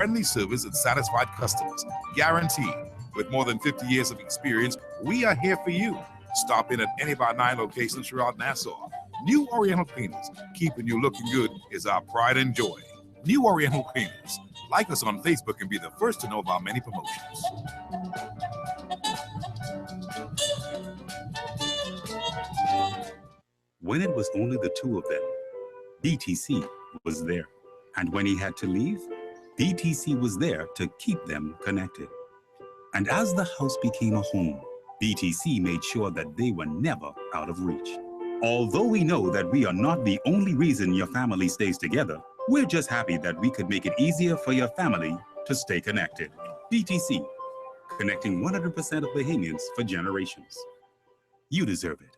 friendly service and satisfied customers, guaranteed. With more than 50 years of experience, we are here for you. Stop in at any of our 9 locations throughout Nassau. New Oriental Cleaners, keeping you looking good is our pride and joy. New Oriental Cleaners. Like us on Facebook and be the first to know of our many promotions. When it was only the two of them, BTC was there. And when he had to leave, BTC was there to keep them connected. And as the house became a home, BTC made sure that they were never out of reach. Although we know that we are not the only reason your family stays together, we're just happy that we could make it easier for your family to stay connected. BTC, connecting 100% of Bahamians for generations. You deserve it.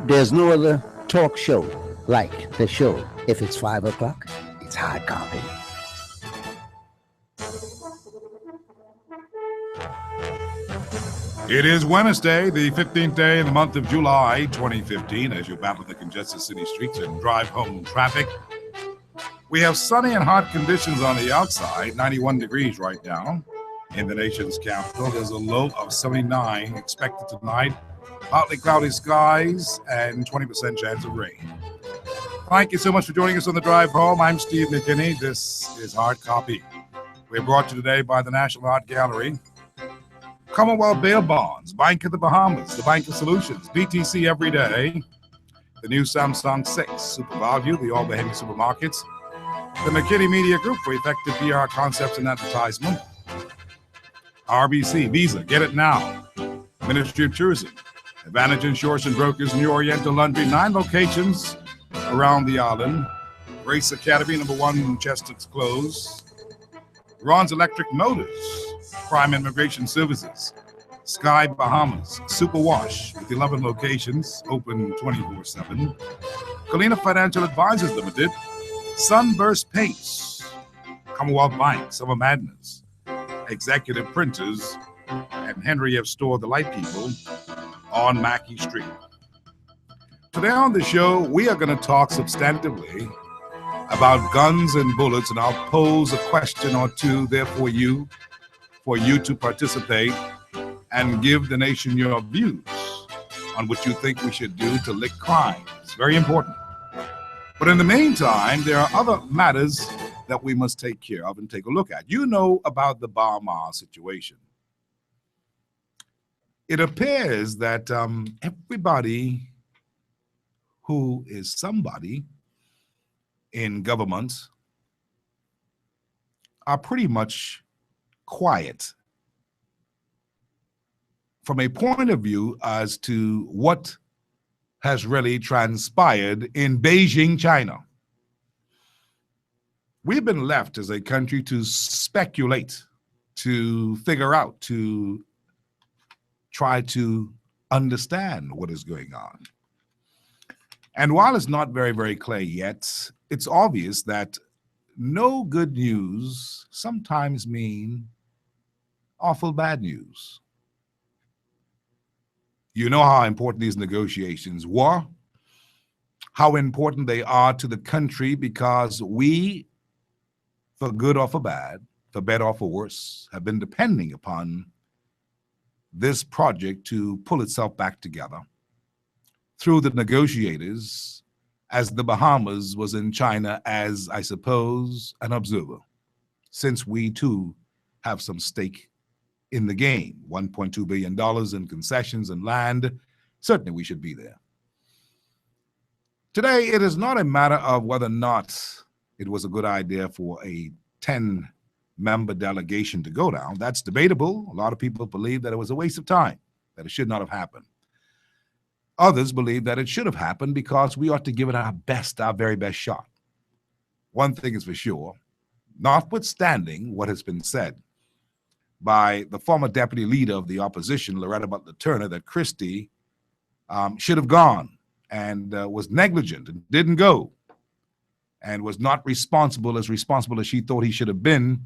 There's no other talk show like the show. If it's 5 o'clock, it's hard copy. It is Wednesday, the 15th day in the month of July, 2015, as you battle the congested city streets and drive home traffic. We have sunny and hot conditions on the outside, 91 degrees right now in the nation's capital. There's a low of 79 expected tonight, partly cloudy skies, and 20% chance of rain. Thank you so much for joining us on the drive home. I'm Steve McKinney. This is Hard Copy. We're brought to you today by the National Art Gallery, Commonwealth Bail Bonds, Bank of the Bahamas, the Bank of Solutions, BTC Every Day, the new Samsung 6, Super Value, the All Bahamian Supermarkets, the McKinney Media Group for effective PR concepts and advertisement, RBC, Visa, Get It Now, Ministry of Tourism, Advantage Insurance and Brokers, New Oriental Laundry, 9 locations around the island, Grace Academy, number 1 Chestnut's Close, Ron's Electric Motors, Prime Immigration Services, Sky Bahamas, Super Wash with 11 locations, open 24/7, Kalina Financial Advisors Limited, Sunburst Paints, Commonwealth Bank, Summer Madness, Executive Printers, and Henry F. Store, the Light People, on Mackey Street. Today on the show, we are going to talk substantively about guns and bullets, and I'll pose a question or two there for you to participate and give the nation your views on what you think we should do to lick crime. It's very important. But in the meantime, there are other matters that we must take care of and take a look at. You know about the Bahama situation. It appears that everybody who is somebody in government are pretty much quiet from a point of view as to what has really transpired in Beijing, China. We've been left as a country to speculate, to figure out, to try to understand what is going on. And while it's not very, very clear yet, it's obvious that no good news sometimes mean awful bad news. You know how important these negotiations were, how important they are to the country, because we, for good or for bad, for better or for worse, have been depending upon this project to pull itself back together through the negotiators, as the Bahamas was in China as, I suppose, an observer, since we too have some stake in the game, $1.2 billion in concessions and land. Certainly we should be there. Today, it is not a matter of whether or not it was a good idea for a 10-member delegation to go down. That's debatable. A lot of people believe that it was a waste of time, that it should not have happened. Others believe that it should have happened because we ought to give it our best, our very best shot. One thing is for sure, notwithstanding what has been said by the former deputy leader of the opposition, Loretta Butler Turner, that Christie should have gone and was negligent and didn't go and was not responsible as she thought he should have been.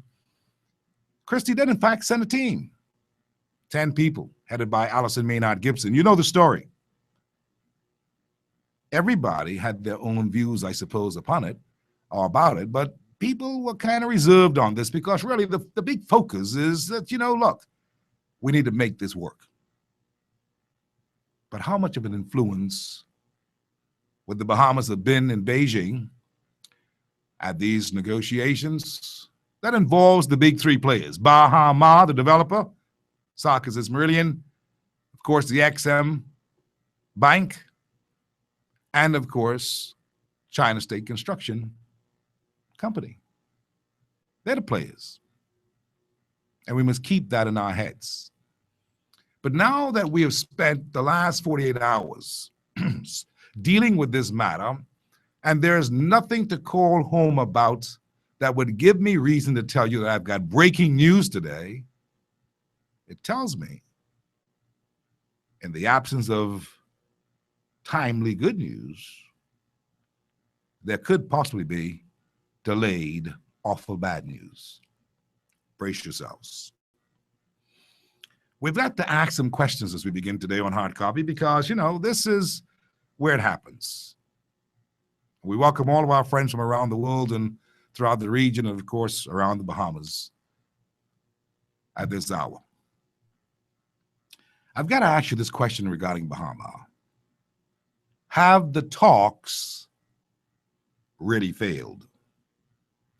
Christie did, in fact, send a team, 10 people, headed by Allison Maynard Gibson. You know the story. Everybody had their own views, I suppose, upon it or about it, but people were kind of reserved on this because really the big focus is that, look, we need to make this work. But how much of an influence would the Bahamas have been in Beijing at these negotiations? That involves the big three players: Bahama, the developer, Sarkis's Meridian, of course, the XM Bank, and of course, China State Construction Company. They're the players. And we must keep that in our heads. But now that we have spent the last 48 hours dealing with this matter, and there's nothing to call home about that would give me reason to tell you that I've got breaking news today, it tells me, in the absence of timely good news, there could possibly be delayed, awful bad news. Brace yourselves. We've got to ask some questions as we begin today on Hard Copy because, this is where it happens. We welcome all of our friends from around the world and throughout the region and, of course, around the Bahamas at this hour. I've got to ask you this question regarding Bahama. Have the talks really failed?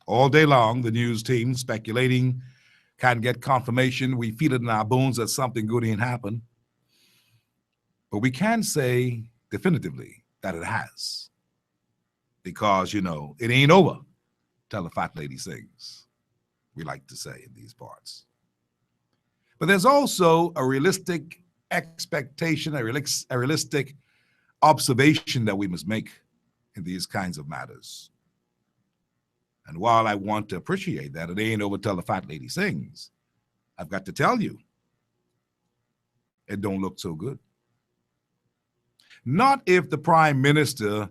All day long, the news team speculating, can't get confirmation. We feel it in our bones that something good ain't happened. But we can say definitively that it has. Because, it ain't over till the fat lady sings, we like to say in these parts. But there's also a realistic expectation, a realistic observation that we must make in these kinds of matters. And while I want to appreciate that it ain't over till the fat lady sings, I've got to tell you, it don't look so good. Not if the prime minister,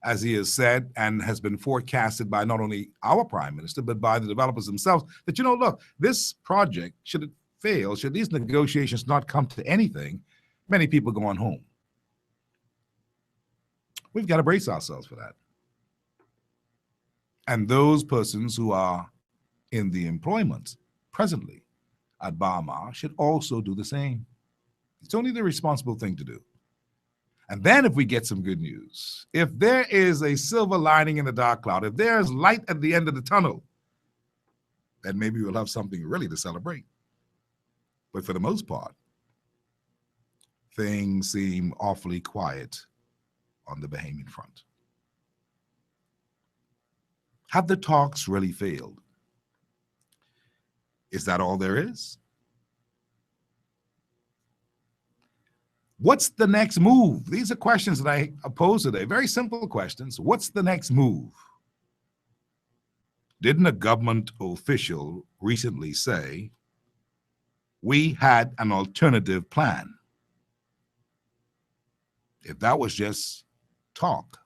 as he has said and has been forecasted by not only our prime minister, but by the developers themselves, that, look, this project, should it fail, should these negotiations not come to anything, many people going home. We've got to brace ourselves for that. And those persons who are in the employment presently at Bahama should also do the same. It's only the responsible thing to do. And then if we get some good news, if there is a silver lining in the dark cloud, if there's light at the end of the tunnel, then maybe we'll have something really to celebrate. But for the most part, things seem awfully quiet on the Bahamian front. Have the talks really failed? Is that all there is? What's the next move? These are questions that I pose today. Very simple questions. What's the next move? Didn't a government official recently say, we had an alternative plan? If that was just talk,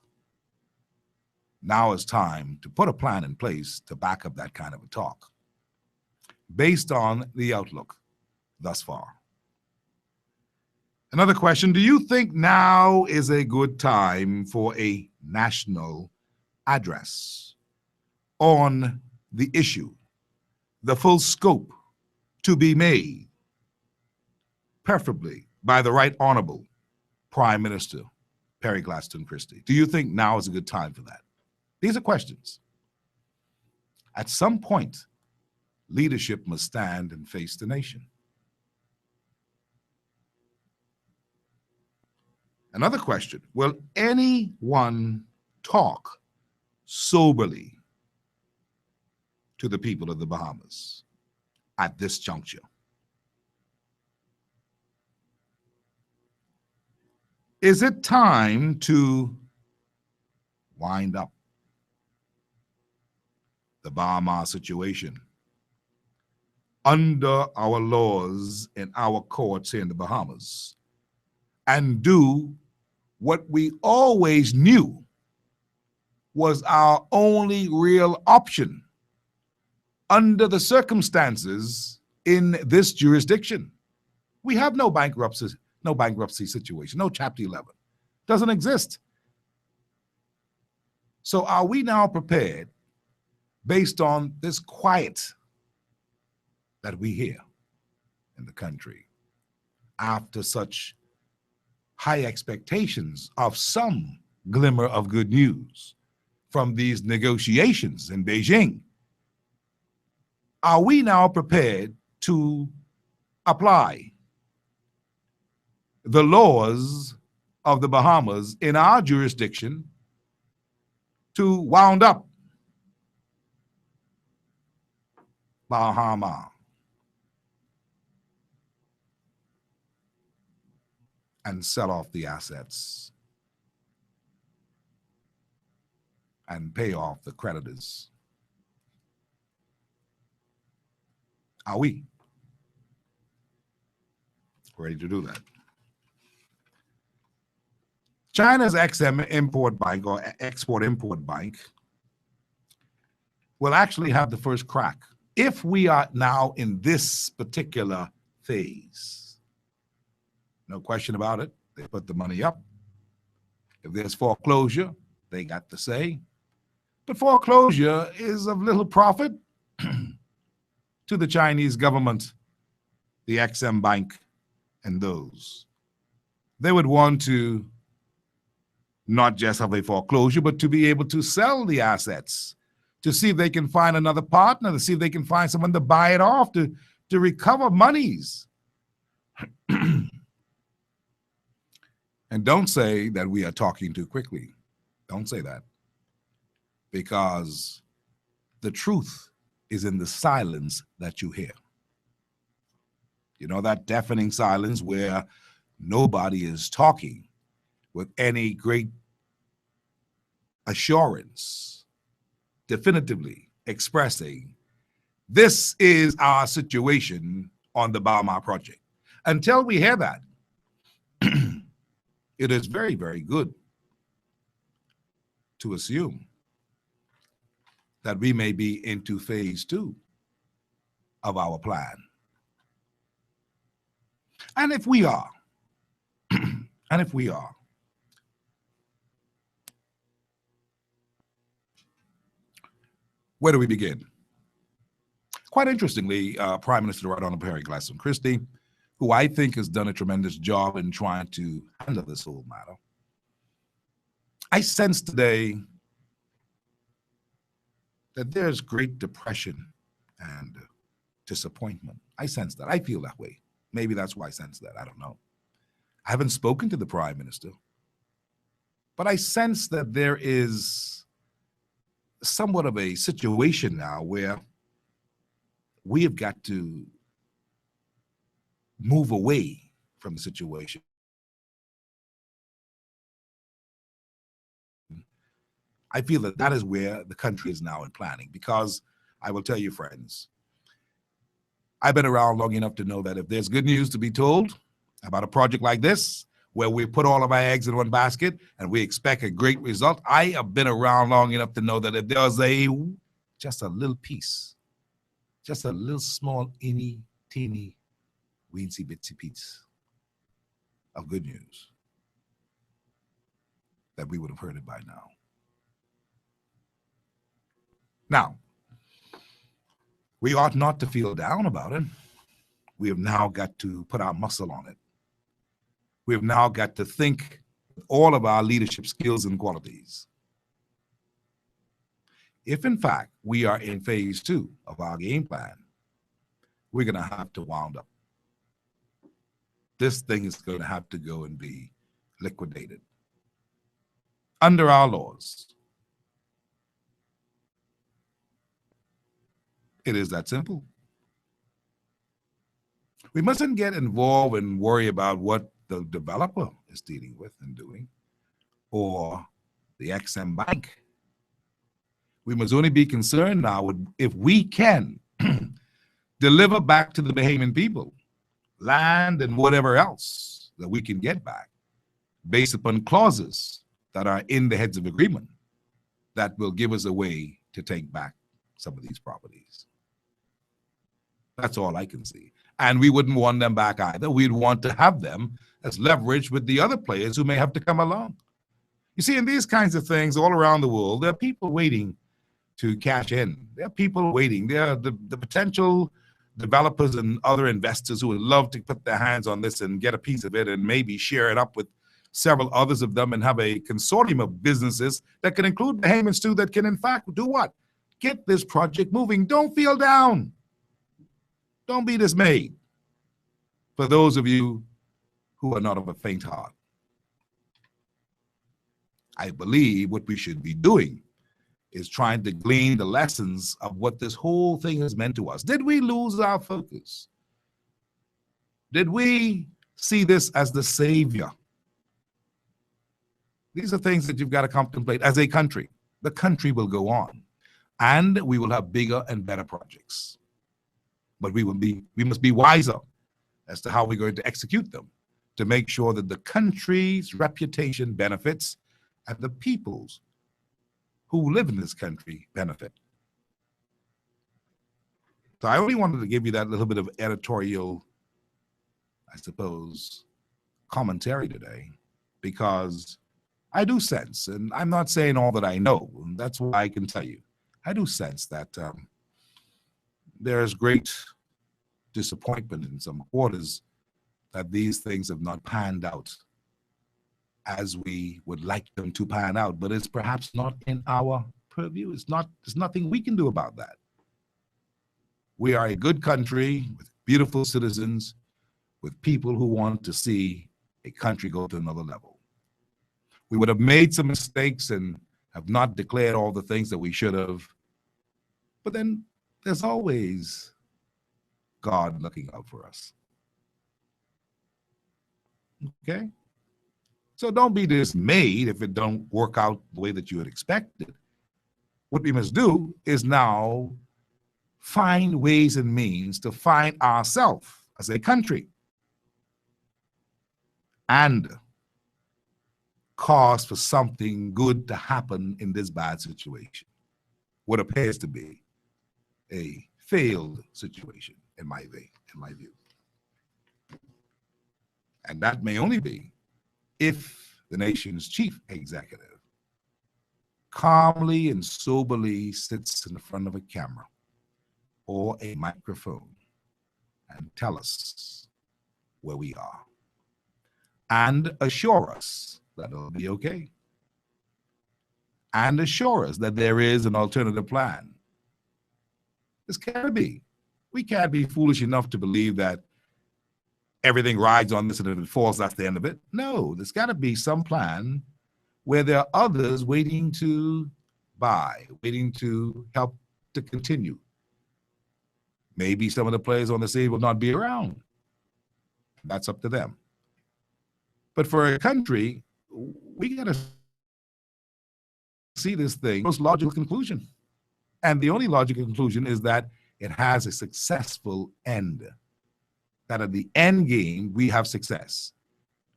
now it's time to put a plan in place to back up that kind of a talk based on the outlook thus far. Another question, do you think now is a good time for a national address on the issue, the full scope to be made, preferably by the Right Honorable Prime Minister Perry Gladstone Christie? Do you think now is a good time for that? These are questions. At some point, leadership must stand and face the nation. Another question, will anyone talk soberly to the people of the Bahamas at this juncture? Is it time to wind up the Bahama situation under our laws in our courts here in the Bahamas and do what we always knew was our only real option under the circumstances in this jurisdiction? We have no bankruptcy situation, no Chapter 11. Doesn't exist. So are we now prepared based on this quiet that we hear in the country after such high expectations of some glimmer of good news from these negotiations in Beijing. Are we now prepared to apply the laws of the Bahamas in our jurisdiction to wound up Bahama and sell off the assets and pay off the creditors? Are we ready to do that? China's XM Import Bank or Export-Import Bank will actually have the first crack if we are now in this particular phase. No question about it. They put the money up. If there's foreclosure, they got the say. But foreclosure is of little profit to the Chinese government, the XM Bank, and those. They would want to not just have a foreclosure, but to be able to sell the assets, to see if they can find another partner, to see if they can find someone to buy it off, to recover monies. And don't say that we are talking too quickly. Don't say that. Because the truth is in the silence that you hear. You know, that deafening silence where nobody is talking with any great assurance, definitively expressing, this is our situation on the Bahama project. Until we hear that, it is very, very good to assume that we may be into phase 2 of our plan. And if we are, where do we begin? Quite interestingly, Prime Minister Right Honorable Harry Gladstone Christie, who I think has done a tremendous job in trying to handle this whole matter, I sense today that there's great depression and disappointment. I sense that. I feel that way. Maybe that's why I sense that. I don't know. I haven't spoken to the Prime Minister, but I sense that there is somewhat of a situation now where we have got to move away from the situation. I feel that that is where the country is now in planning, because I will tell you, friends, I've been around long enough to know that if there's good news to be told about a project like this, where we put all of our eggs in one basket and we expect a great result, I have been around long enough to know that if there's just a little piece, just a little small, teeny, weensy bitsy piece of good news, that we would have heard it by now. Now, we ought not to feel down about it. We have now got to put our muscle on it. We have now got to think with all of our leadership skills and qualities. If, in fact, we are in phase 2 of our game plan, we're going to have to wound up. This thing is going to have to go and be liquidated under our laws. It is that simple. We mustn't get involved and worry about what the developer is dealing with and doing, or the XM Bank. We must only be concerned now with if we can deliver back to the Bahamian people land and whatever else that we can get back based upon clauses that are in the heads of agreement that will give us a way to take back some of these properties. That's all I can see. And we wouldn't want them back either. We'd want to have them as leverage with the other players who may have to come along. You see, in these kinds of things all around the world, there are people waiting to cash in. There are people waiting. There are the potential developers and other investors who would love to put their hands on this and get a piece of it and maybe share it up with several others of them and have a consortium of businesses that can include the Haymans too, that can in fact do what? Get this project moving. Don't feel down. Don't be dismayed. For those of you who are not of a faint heart, I believe what we should be doing is trying to glean the lessons of what this whole thing has meant to us. Did we lose our focus? Did we see this as the savior? These are things that you've got to contemplate as a country. The country will go on, and we will have bigger and better projects. But we must be wiser as to how we're going to execute them to make sure that the country's reputation benefits and the people's who live in this country benefit. So I only wanted to give you that little bit of editorial, I suppose, commentary today, because I do sense, and I'm not saying all that I know, and that's why I can tell you, I do sense that there's great disappointment in some quarters that these things have not panned out as we would like them to pan out, but it's perhaps not in our purview. There's nothing we can do about that. We are a good country with beautiful citizens, with people who want to see a country go to another level. We would have made some mistakes and have not declared all the things that we should have, but then there's always God looking out for us. Okay? So don't be dismayed if it don't work out the way that you had expected. What we must do is now find ways and means to find ourselves as a country and cause for something good to happen in this bad situation, what appears to be a failed situation in my view. And that may only be if the nation's chief executive calmly and soberly sits in the front of a camera or a microphone and tell us where we are and assure us that it'll be okay and assure us that there is an alternative plan. This can't be. We can't be foolish enough to believe that everything rides on this and if it falls, that's the end of it. No, there's got to be some plan where there are others waiting to buy, waiting to help to continue. Maybe some of the players on the scene will not be around. That's up to them. But for a country, we got to see this thing most logical conclusion. And the only logical conclusion is that it has a successful end. That at the end game, we have success.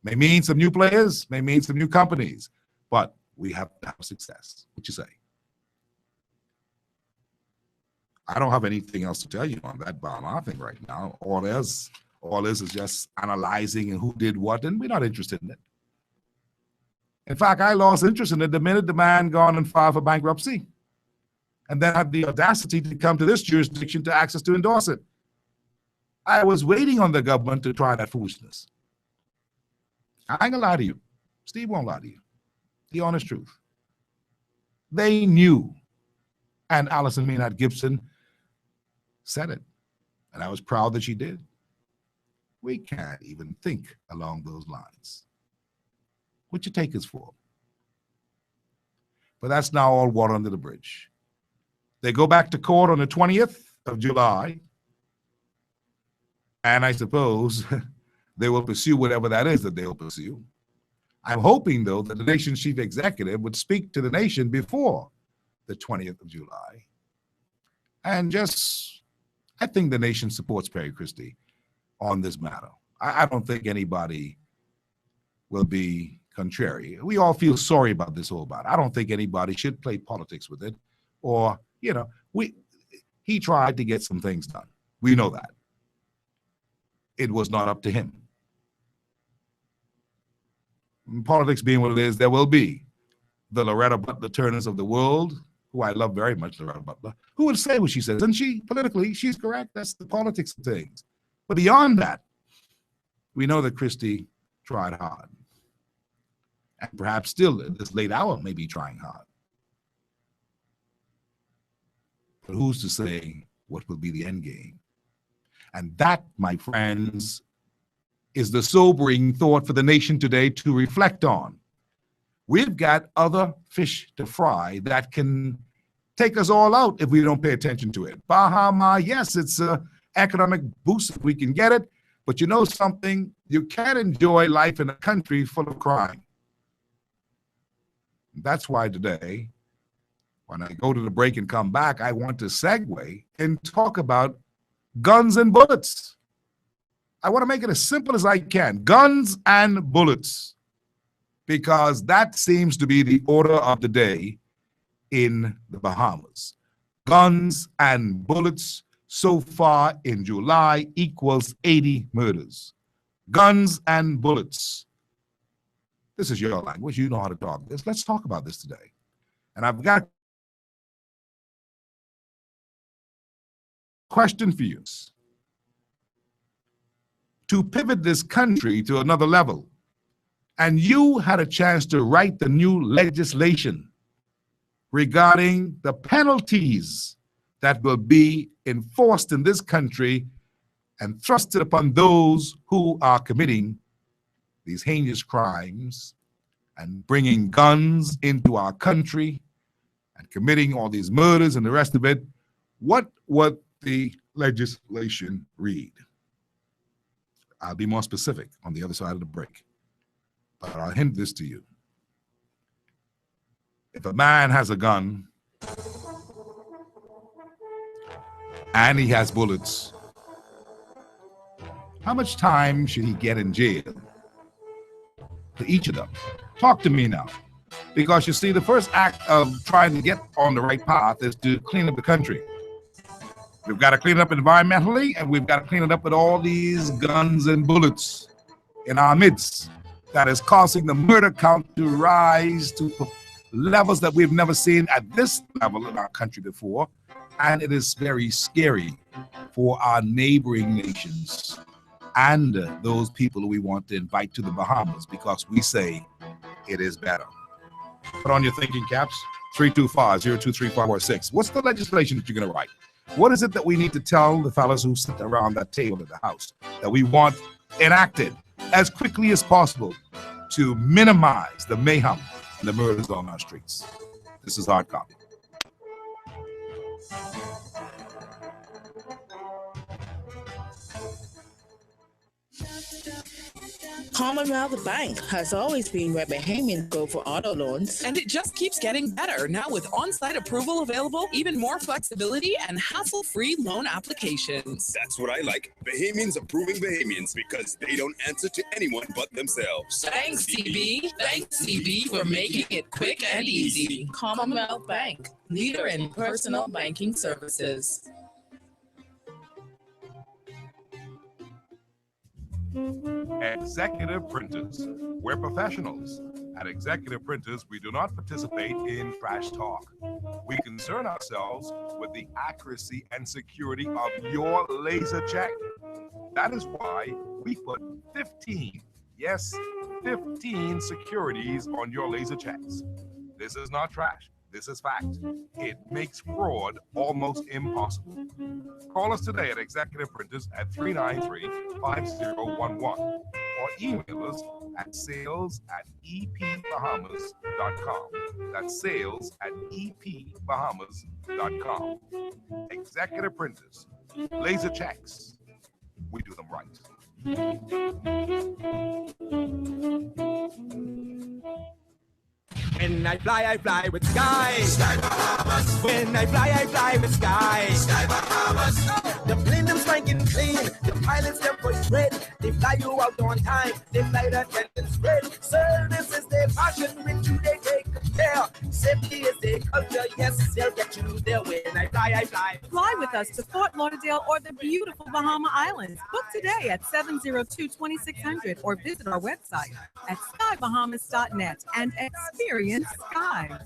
May mean some new players, may mean some new companies, but we have to have success. What you say? I don't have anything else to tell you on that Baha thing right now. All this is just analyzing and who did what, and we're not interested in it. In fact, I lost interest in it the minute the man gone and filed for bankruptcy, and then had the audacity to come to this jurisdiction to ask us to endorse it. I was waiting on the government to try that foolishness. I ain't gonna lie to you. Steve won't lie to you. The honest truth. They knew, and Allison Maynard Gibson said it, and I was proud that she did. We can't even think along those lines. What you take us for? But that's now all water under the bridge. They go back to court on the 20th of July, and I suppose they will pursue whatever that is that they'll pursue. I'm hoping, though, that the nation's chief executive would speak to the nation before the 20th of July. And I think the nation supports Perry Christie on this matter. I don't think anybody will be contrary. We all feel sorry about this whole matter. I don't think anybody should play politics with it. Or, he tried to get some things done. We know that. It was not up to him. Politics being what it is, there will be the Loretta Butler Turners of the world who I love very much, Loretta Butler, who would say what she says. And she, politically, she's correct. That's the politics of things. But beyond that, we know that Christie tried hard. And perhaps still at this late hour may be trying hard. But who's to say what will be the end game? And that, my friends, is the sobering thought for the nation today to reflect on. We've got other fish to fry that can take us all out if we don't pay attention to it. Bahama, yes, it's an economic boost if we can get it, but you know something? You can't enjoy life in a country full of crime. That's why today, when I go to the break and come back, I want to segue and talk about guns and bullets. I want to make it as simple as I can. Guns and bullets. Because that seems to be the order of the day in the Bahamas. Guns and bullets so far in July equals 80 murders. Guns and bullets. This is your language. You know how to talk this. Let's talk about this today. And I've got a question for you. To pivot this country to another level, and you had a chance to write the new legislation regarding the penalties that will be enforced in this country and thrusted upon those who are committing these heinous crimes and bringing guns into our country and committing all these murders and the rest of it. What would the legislation read? I'll be more specific on the other side of the break. But I'll hint this to you. If a man has a gun and he has bullets, how much time should he get in jail for each of them? Talk to me now. Because you see, the first act of trying to get on the right path is to clean up the country. We've got to clean it up environmentally, and we've got to clean it up with all these guns and bullets in our midst. That is causing the murder count to rise to levels that we've never seen at this level in our country before. And it is very scary for our neighboring nations and those people who we want to invite to the Bahamas, because we say it is better. Put on your thinking caps. 325-023546. What's the legislation that you're going to write? What is it that we need to tell the fellas who sit around that table at the House that we want enacted as quickly as possible to minimize the mayhem and the murders on our streets? This is Hard Copy. Commonwealth Bank has always been where Bahamians go for auto loans. And it just keeps getting better. Now with on-site approval available, even more flexibility and hassle-free loan applications. That's what I like. Bahamians approving Bahamians because they don't answer to anyone but themselves. Thanks, CB. Thanks, CB, for making it quick and easy. Commonwealth Bank, leader in personal banking services. Executive Printers. We're professionals. At Executive Printers, we do not participate in trash talk. We concern ourselves with the accuracy and security of your laser check. That is why we put 15 securities on your laser checks. This is not trash. This is fact. It makes fraud almost impossible. Call us today at Executive Printers at 393-5011 or email us at sales@epbahamas.com. That's sales@epbahamas.com. Executive Printers. Laser checks. We do them right. When I fly with Sky. Sky Bahamas. When I fly with Sky. Sky Bahamas. The plane them spanking clean. The pilots them voice red. They fly you out on time. They fly the attendance red. Service is their passion. With you they take care. Safety is their culture. Yes, they'll get you there. When I fly. Fly with us to Fort Lauderdale or the beautiful Bahama Islands. Book today at 702-2600 or visit our website at skybahamas.net and experience Sky.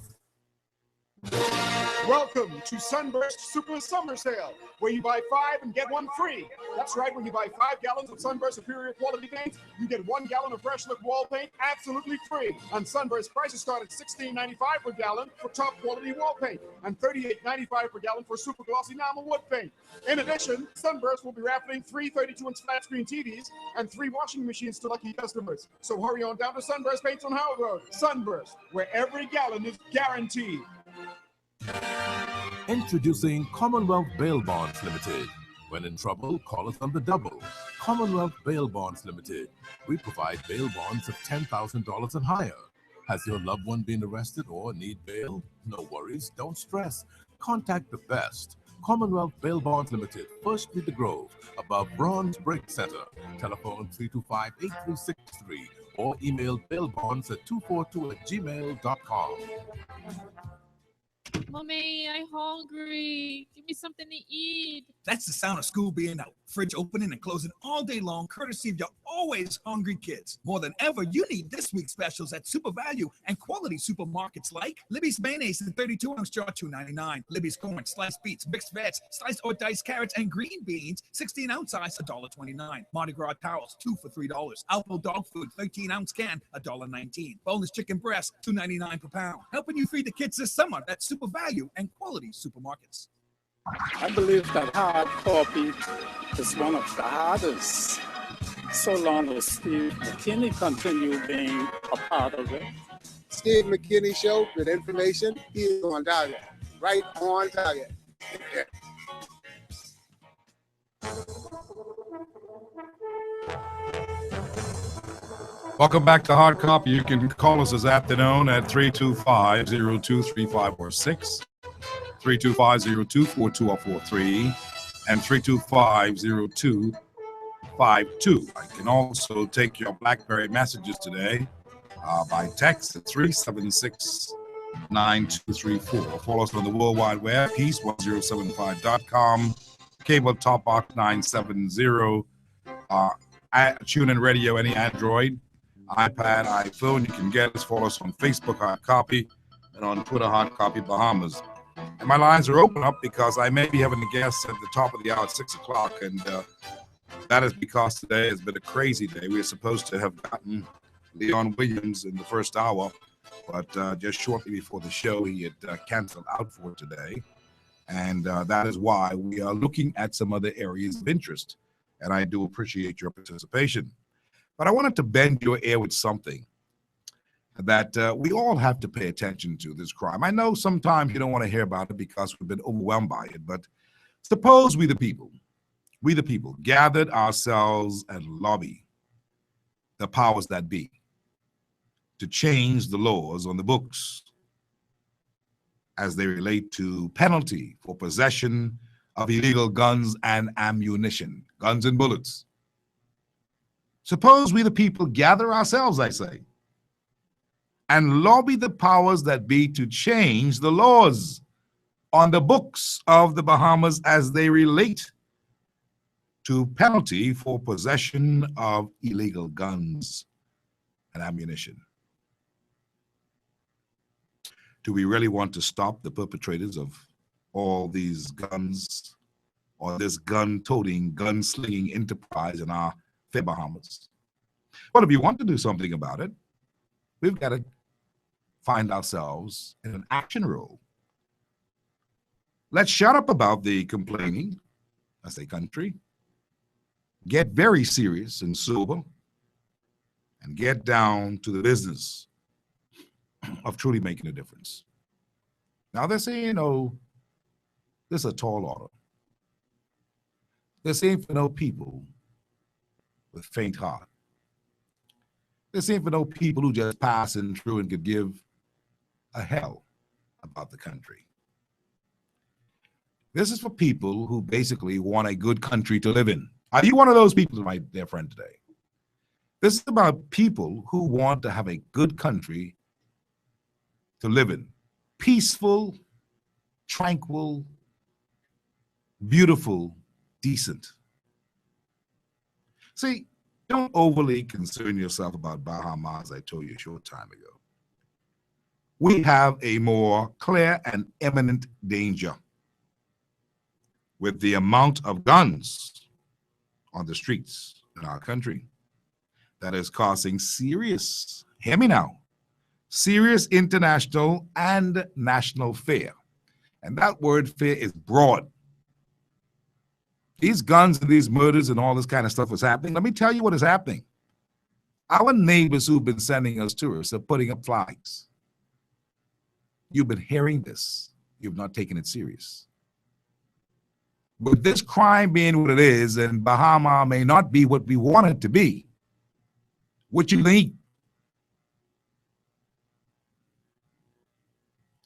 Welcome to Sunburst Super Summer Sale, where you buy 5 and get 1 free. That's right, when you buy 5 gallons of Sunburst Superior Quality Paint, you get 1 gallon of fresh look wall paint absolutely free. And Sunburst prices start at $16.95 per gallon for top quality wall paint and $38.95 per gallon for super glossy enamel wood paint. In addition, Sunburst will be raffling 3 32-inch flat screen TVs and 3 washing machines to lucky customers. So hurry on down to Sunburst Paints on Howard Road. Sunburst, where every gallon is guaranteed. Introducing Commonwealth Bail Bonds Limited. When in trouble, call us on the double. Commonwealth Bail Bonds Limited. We provide bail bonds of $10,000 and higher. Has your loved one been arrested or need bail? No worries, don't stress. Contact the best. Commonwealth Bail Bonds Limited, First Street, The Grove, above Bronze Brick Center. Telephone 325-8363 or email bailbonds@242@gmail.com. Mommy, I'm hungry. Give me something to eat. That's the sound of school being out. Fridge opening and closing all day long, courtesy of your always hungry kids. More than ever, you need this week's specials at Super Value and quality supermarkets like Libby's mayonnaise in 32-ounce jar, $2.99. Libby's corn, sliced beets, mixed veg, sliced or diced carrots, and green beans, 16-ounce size, $1.29. Mardi Gras towels, 2 for $3. Alpo dog food, 13-ounce can, $1.19. Boneless chicken breast, $2.99 per pound. Helping you feed the kids this summer. That's Super Value and quality supermarkets. I believe that hard copy is one of the hardest. So long as Steve McKinney continue being a part of it. Steve McKinney Show with information. He is on target. Right on target. Welcome back to Hard Copy. You can call us this afternoon at 325-023546, 325-024243, and 325-0252. I can also take your BlackBerry messages today by text at 376-9234. Follow us on the World Wide Web, peace1075.com, cable top box 970, TuneIn Radio, any Android, iPad, iPhone. You can get us. Follow us on Facebook, Hard Copy, and on Twitter, Hard Copy Bahamas. And my lines are open up because I may be having a guest at the top of the hour at 6 o'clock, and that is because today has been a crazy day. We were supposed to have gotten Leon Williams in the first hour, but just shortly before the show, he had canceled out for today. And that is why we are looking at some other areas of interest. And I do appreciate your participation. But I wanted to bend your ear with something that we all have to pay attention to, this crime. I know sometimes you don't want to hear about it because we've been overwhelmed by it, but suppose we the people, gathered ourselves and lobby the powers that be to change the laws on the books as they relate to penalty for possession of illegal guns and ammunition, guns and bullets. Suppose we the people gather ourselves, I say, and lobby the powers that be to change the laws on the books of the Bahamas as they relate to penalty for possession of illegal guns and ammunition. Do we really want to stop the perpetrators of all these guns or this gun-toting, gun-slinging enterprise in our fair Bahamas? Well, if you want to do something about it, we've got to find ourselves in an action role. Let's shut up about the complaining as a country, get very serious and sober, and get down to the business of truly making a difference. Now they're saying, this is a tall order. They're saying for no people with faint heart. They're saying for no people who just passing through and could give a hell about the country. This is for people who basically want a good country to live in. Are you one of those people, my dear friend, today? This is about people who want to have a good country to live in. Peaceful, tranquil, beautiful, decent. See, don't overly concern yourself about Bahamas, I told you a short time ago. we have a more clear and imminent danger with the amount of guns on the streets in our country that is causing serious, hear me now, serious international and national fear. And that word fear is broad. These guns and these murders and all this kind of stuff was happening. Let me tell you what is happening. Our neighbors who've been sending us tourists are putting up flags. You've been hearing this. You've not taken it serious. With this crime being what it is, and Bahama may not be what we want it to be, what you think?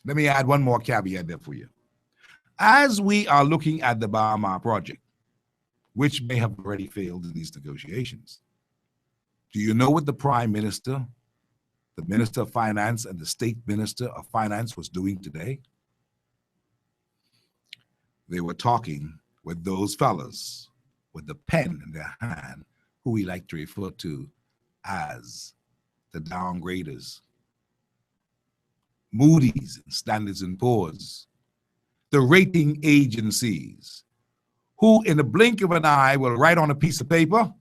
Let me add one more caveat there for you. As we are looking at the Bahama project, which may have already failed in these negotiations, do you know what the Prime Minister, the Minister of Finance, and the State Minister of Finance was doing today? They were talking with those fellas with the pen in their hand, who we like to refer to as the downgraders. Moody's and Standards & Poor's, the rating agencies, who in the blink of an eye will write on a piece of paper,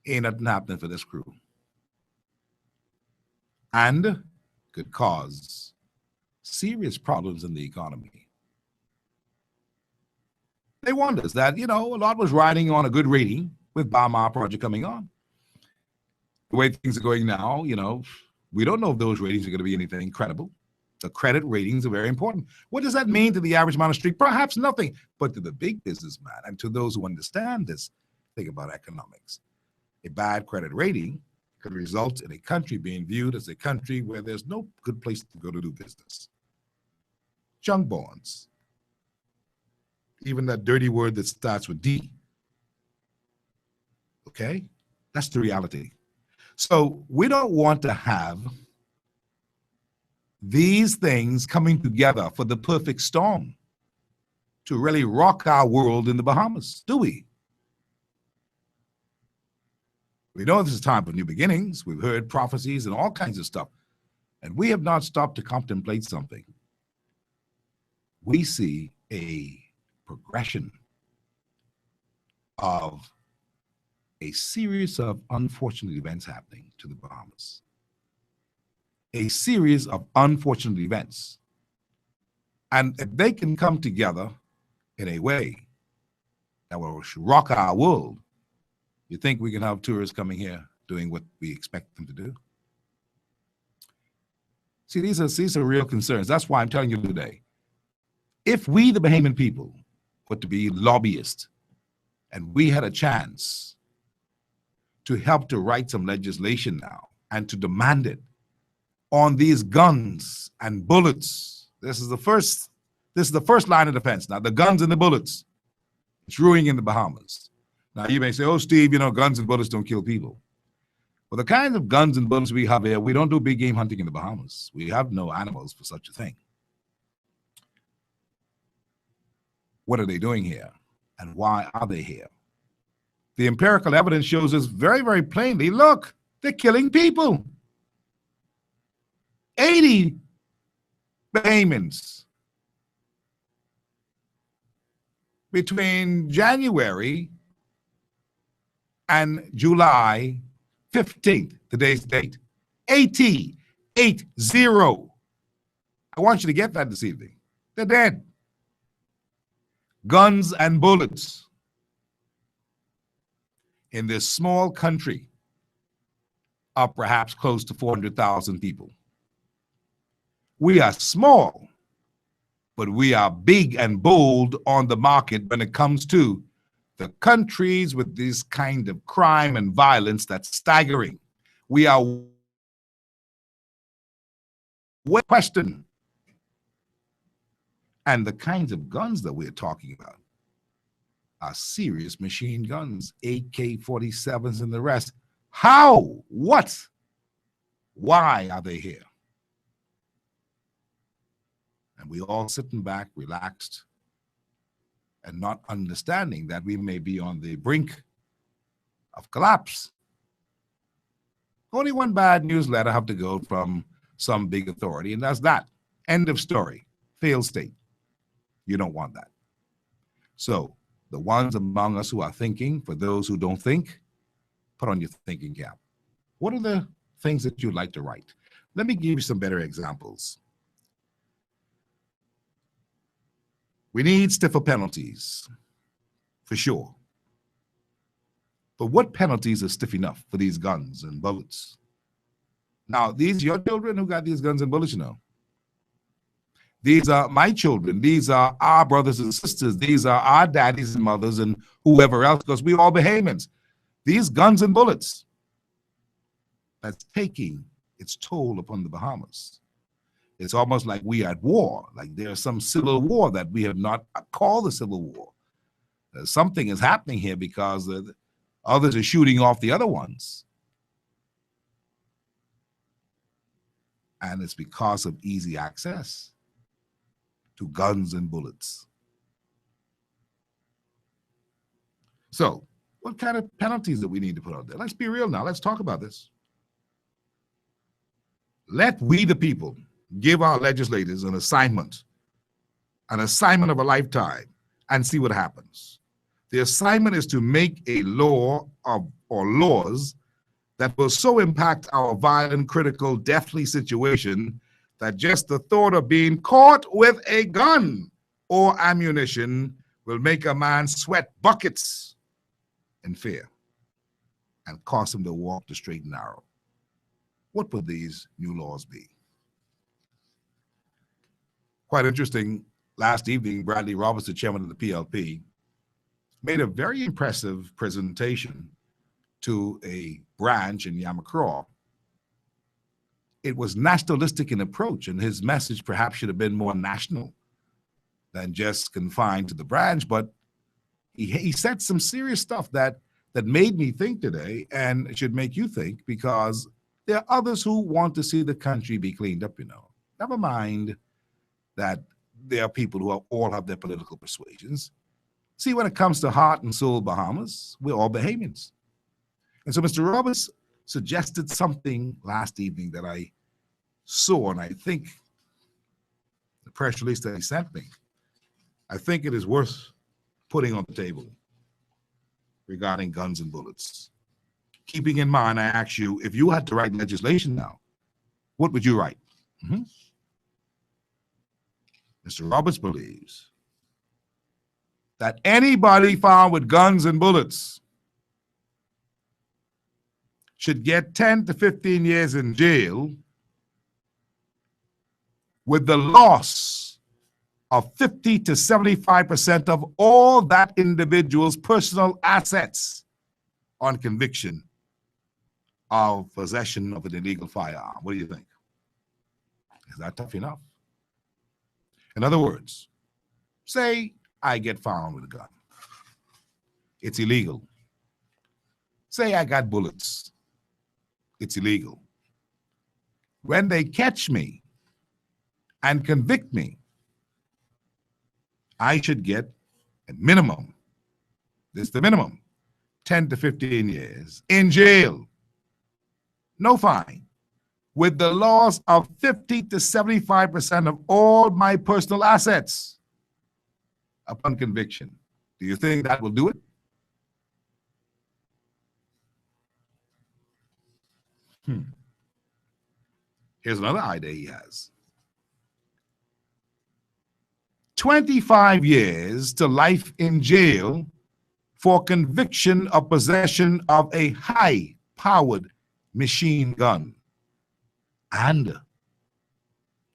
ain't nothing happening for this crew. And could cause serious problems in the economy. They warned us that, a lot was riding on a good rating with Bahama project coming on. The way things are going now, we don't know if those ratings are going to be anything credible. The credit ratings are very important. What does that mean to the average man on the street? Perhaps nothing, but to the big businessman and to those who understand this thing about economics, a bad credit rating could result in a country being viewed as a country where there's no good place to go to do business. Junk bonds. Even that dirty word that starts with D. Okay? That's the reality. So we don't want to have these things coming together for the perfect storm to really rock our world in the Bahamas, do we? We know this is time for new beginnings. We've heard prophecies and all kinds of stuff, and we have not stopped to contemplate something. We see a progression of a series of unfortunate events happening to the Bahamas. A series of unfortunate events. And if they can come together in a way that will rock our world, you think we can have tourists coming here doing what we expect them to do? See, these are real concerns. That's why I'm telling you today, if we, the Bahamian people, were to be lobbyists and we had a chance to help to write some legislation now and to demand it on these guns and bullets. This is the first line of defense. Now, the guns and the bullets, it's ruining in the Bahamas. Now, you may say, oh, Steve, guns and bullets don't kill people. Well, the kinds of guns and bullets we have here, we don't do big game hunting in the Bahamas. We have no animals for such a thing. What are they doing here? And why are they here? The empirical evidence shows us very, very plainly, look, they're killing people. 80 Bahamians between January and July 15th, today's date. 80. I want you to get that this evening. They're dead. Guns and bullets in this small country of perhaps close to 400,000 people. We are small, but we are big and bold on the market when it comes to the countries with this kind of crime and violence that's staggering. We are questioned. And the kinds of guns that we're talking about are serious machine guns, AK-47s and the rest. How? What? Why are they here? And we all sitting back, relaxed, and not understanding that we may be on the brink of collapse. Only one bad news letter have to go from some big authority and does that. End of story. Failed state. You don't want that. So the ones among us who are thinking, for those who don't think, put on your thinking cap. What are the things that you'd like to write? Let me give you some better examples. We need stiffer penalties, for sure. But what penalties are stiff enough for these guns and bullets? Now, these your children who got these guns and bullets, you know. These are my children. These are our brothers and sisters. These are our daddies and mothers and whoever else, because we all Bahamians. These guns and bullets, that's taking its toll upon the Bahamas. It's almost like we are at war, like there's some civil war that we have not called a civil war. Something is happening here because others are shooting off the other ones. And it's because of easy access to guns and bullets. So, what kind of penalties do we need to put out there? Let's be real now. Let's talk about this. Let we the people give our legislators an assignment of a lifetime, and see what happens. The assignment is to make a law or laws that will so impact our violent, critical, deathly situation that just the thought of being caught with a gun or ammunition will make a man sweat buckets in fear and cause him to walk the straight and narrow. What would these new laws be? Quite interesting, last evening, Bradley Roberts, the chairman of the PLP, made a very impressive presentation to a branch in Yamacraw. It was nationalistic in approach, and his message perhaps should have been more national than just confined to the branch, but he said some serious stuff that made me think today, and it should make you think, because there are others who want to see the country be cleaned up, you know. Never mind that there are people who all have their political persuasions. See, when it comes to heart and soul Bahamas, we're all Bahamians. And so Mr. Roberts suggested something last evening that I saw, and I think the press release that he sent me, I think it is worth putting on the table regarding guns and bullets. Keeping in mind, I ask you, if you had to write legislation now, what would you write? Mr. Roberts believes that anybody found with guns and bullets should get 10 to 15 years in jail with the loss of 50 to 75% of all that individual's personal assets on conviction of possession of an illegal firearm. What do you think? Is that tough enough? In other words, say I get found with a gun. It's illegal. Say I got bullets. It's illegal. When they catch me and convict me, I should get a minimum, this is the minimum, 10 to 15 years in jail. No fine, with the loss of 50 to 75% of all my personal assets upon conviction. Do you think that will do it? Here's another idea he has. 25 years to life in jail for conviction of possession of a high-powered machine gun and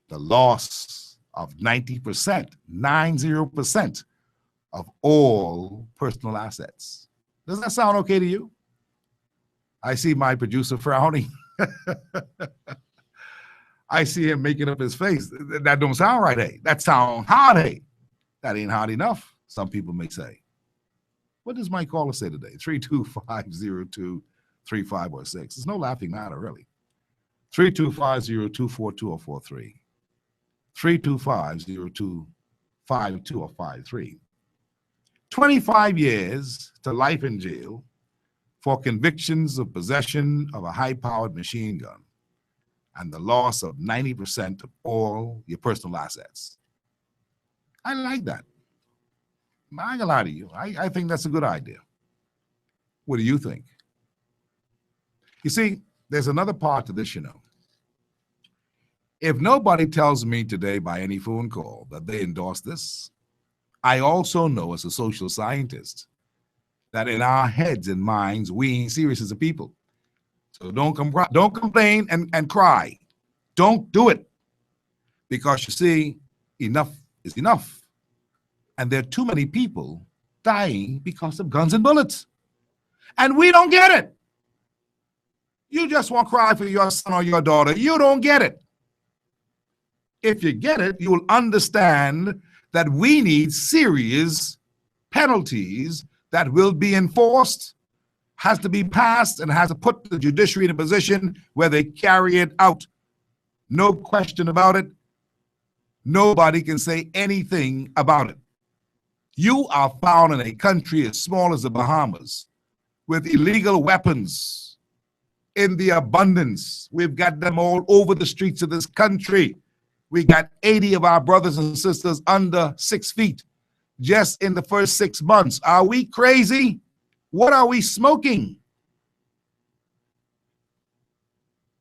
the loss of 90%, 90% of all personal assets. Does that sound okay to you? I see my producer frowning. I see him making up his face. That don't sound right, hey. That sound hard, hey. That ain't hard enough, some people may say. What does my caller say today? 3250235 or 6. There's no laughing matter, really. 3250242 or 43. 3250252 or 53. 25 years to life in jail for convictions of possession of a high-powered machine gun and the loss of 90% of all your personal assets. I like that. I ain't gonna lie to you. I think that's a good idea. What do you think? You see, there's another part to this, If nobody tells me today by any phone call that they endorse this, I also know as a social scientist that in our heads and minds, we ain't serious as a people. So don't complain and cry. Don't do it. Because you see, enough is enough. And there are too many people dying because of guns and bullets. And we don't get it. You just won't cry for your son or your daughter. You don't get it. If you get it, you will understand that we need serious penalties that will be enforced, has to be passed, and has to put the judiciary in a position where they carry it out. No question about it. Nobody can say anything about it. You are found in a country as small as the Bahamas with illegal weapons in the abundance. We've got them all over the streets of this country. We got 80 of our brothers and sisters under 6 feet just in the first 6 months. Are we crazy? What are we smoking?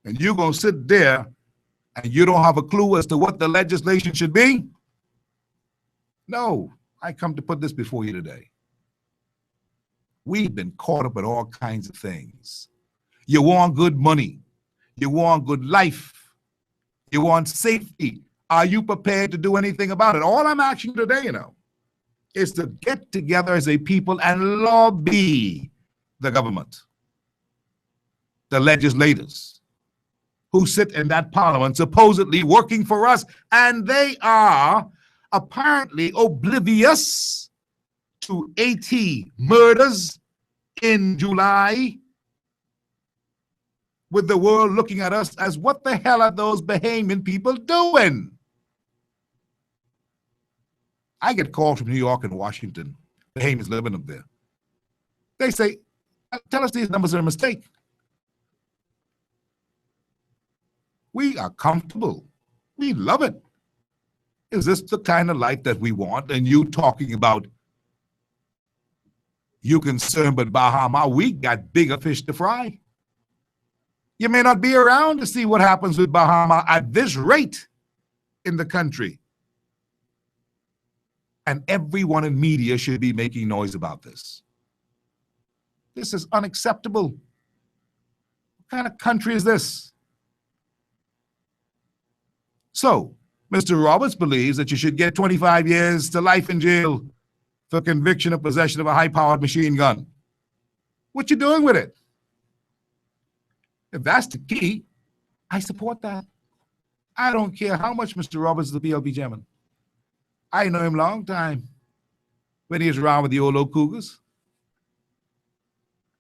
And you're going to sit there and you don't have a clue as to what the legislation should be? No, I come to put this before you today. We've been caught up in all kinds of things. You want good money. You want good life. You want safety. Are you prepared to do anything about it? All I'm asking you today, is to get together as a people and lobby the government, the legislators who sit in that parliament supposedly working for us, and they are apparently oblivious to 80 murders in July, with the world looking at us as what the hell are those Bahamian people doing? I get calls from New York and Washington. Bahamians living up there. They say, tell us these numbers are a mistake. We are comfortable. We love it. Is this the kind of life that we want? And you talking about you concerned but Bahama, we got bigger fish to fry. You may not be around to see what happens with Bahama at this rate in the country. And everyone in media should be making noise about this. This is unacceptable. What kind of country is this? So, Mr. Roberts believes that you should get 25 years to life in jail for conviction of possession of a high-powered machine gun. What you doing with it? If that's the key, I support that. I don't care how much Mr. Roberts is the PLP chairman. I know him a long time. When he was around with the Olo Cougars.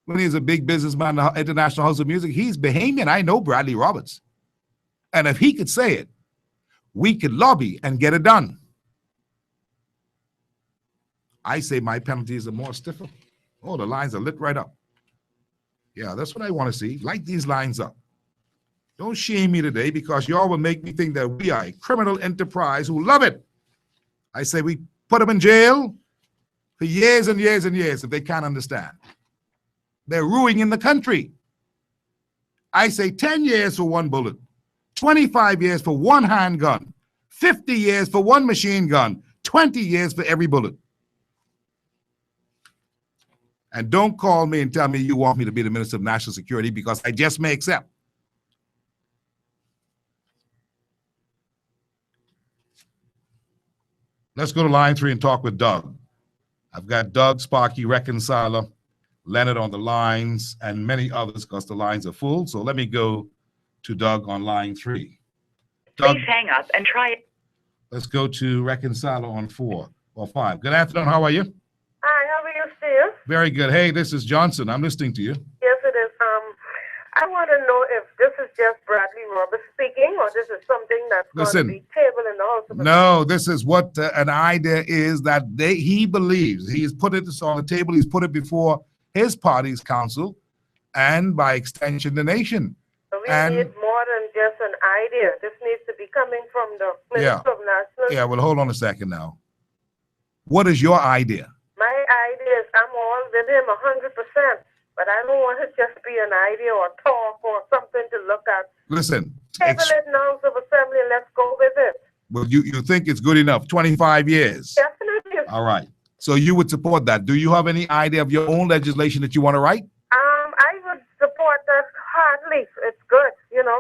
When he was a big businessman in the International House of Music. He's Bahamian. I know Bradley Roberts. And if he could say it, we could lobby and get it done. I say my penalties are more stiffer. Oh, the lines are lit right up. Yeah, that's what I want to see. Light these lines up. Don't shame me today because y'all will make me think that we are a criminal enterprise who love it. I say we put them in jail for years and years and years if they can't understand. They're ruining the country. I say 10 years for one bullet, 25 years for one handgun, 50 years for one machine gun, 20 years for every bullet. And don't call me and tell me you want me to be the Minister of National Security because I just may accept. Let's go to line 3 and talk with Doug. I've got Doug, Sparky, Reconciler, Leonard on the lines, and many others because the lines are full. So let me go to Doug on line 3. Doug, please hang up and try it. Let's go to Reconciler on 4 or 5. Good afternoon. How are you? Hi, how are you, Steve? Very good. Hey, this is Johnson. I'm listening to you. Yes, it is. I want to know if this is just Bradley Roberts speaking or this is something that's going to be tabled in the House of No, this is what an idea is that he believes. He's put it on the table. He's put it before his party's council and by extension the nation. So we need more than just an idea. This needs to be coming from the Minister of National. Yeah, well, hold on a second now. What is your idea? My idea is I'm all with him 100%, but I don't want it just be an idea or talk or something to look at. Listen. Table it in House of Assembly and let's go with it. Well, you think it's good enough? 25 years. Definitely. All right. So you would support that. Do you have any idea of your own legislation that you want to write? I would support that hardly. It's good.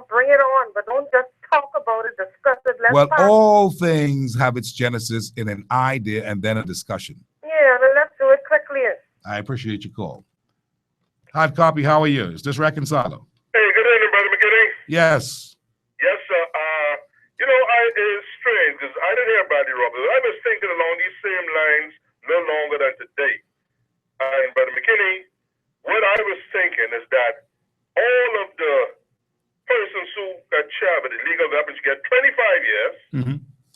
Bring it on, but don't just talk about it, discuss it. Well, all things have its genesis in an idea and then a discussion. Yeah, well, let's do it quickly. I appreciate your call. Hard copy, how are you? Is this Reconciler? Hey, good evening, Brother McKinney. Yes. Yes, sir. It's strange because I didn't hear Bradley Roberts. I was thinking along these same lines no longer than today. And Brother McKinney, what I was thinking is that all of the persons who got charged with illegal weapons get 25 years,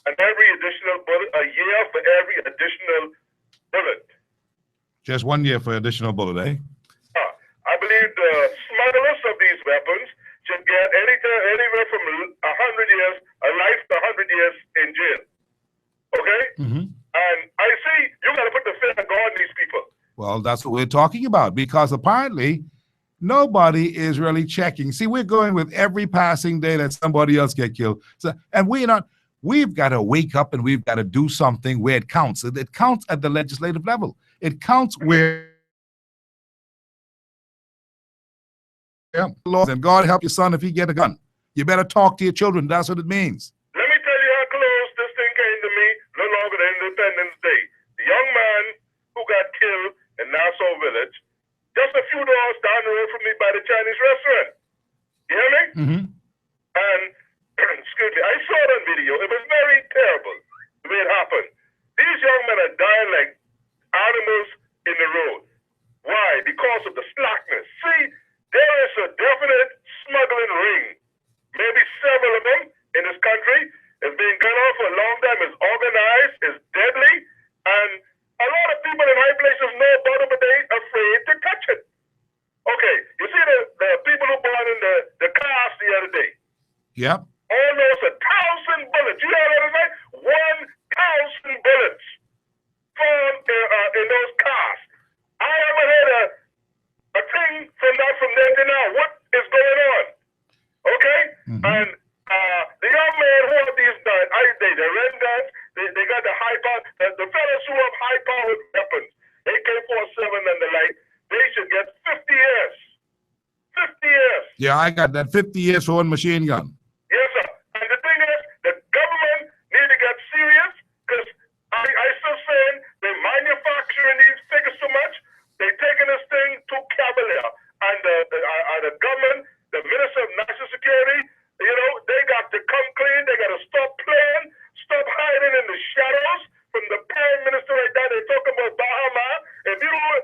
and every additional bullet, a year for every additional bullet. Just 1 year for additional bullet, eh? I believe the smugglers of these weapons should get anywhere from 100 years, a life to 100 years in jail. Okay? And I see you got to put the fear of God in these people. Well, that's what we're talking about, because apparently nobody is really checking. See, we're going with every passing day that somebody else get killed. So, and we've got to wake up and we've got to do something where it counts. It counts at the legislative level. It counts where laws, and God help your son if he get a gun. You better talk to your children. That's what it means. Let me tell you how close this thing came to me no longer than Independence Day. The young man who got killed in Nassau Village, just a few doors down the road from me by the Chinese restaurant. You hear me? And, excuse me, I saw it on video. It was very terrible the way it happened. These young men are dying like animals in the road. Why? Because of the slackness. See, there is a definite smuggling ring. Maybe several of them in this country. It's been going on for a long time. It's organized. It's deadly. And a lot of people in high places know about it, but they ain't afraid to touch it. Okay, you see the people who bought in the cars the other day. Yep. Almost 1,000 bullets. You know what I'm saying? 1,000 bullets found in those cars. I haven't heard a thing from them to now. What is going on? Okay? And the young man who have these guns, they rent guns, they got the high power, the fellas who have high powered weapons, AK-47 and the like, they should get 50 years. 50 years. Yeah, I got that 50 years for one machine gun. Yes, sir. And the thing is, the government need to get serious because I still saying they're manufacturing these figures so much, they're taking this thing too cavalier. And the government, the Minister of National Security, they got to come clean. They got to stop playing, stop hiding in the shadows from the Prime Minister right now. They're talking about Bahama. If you don't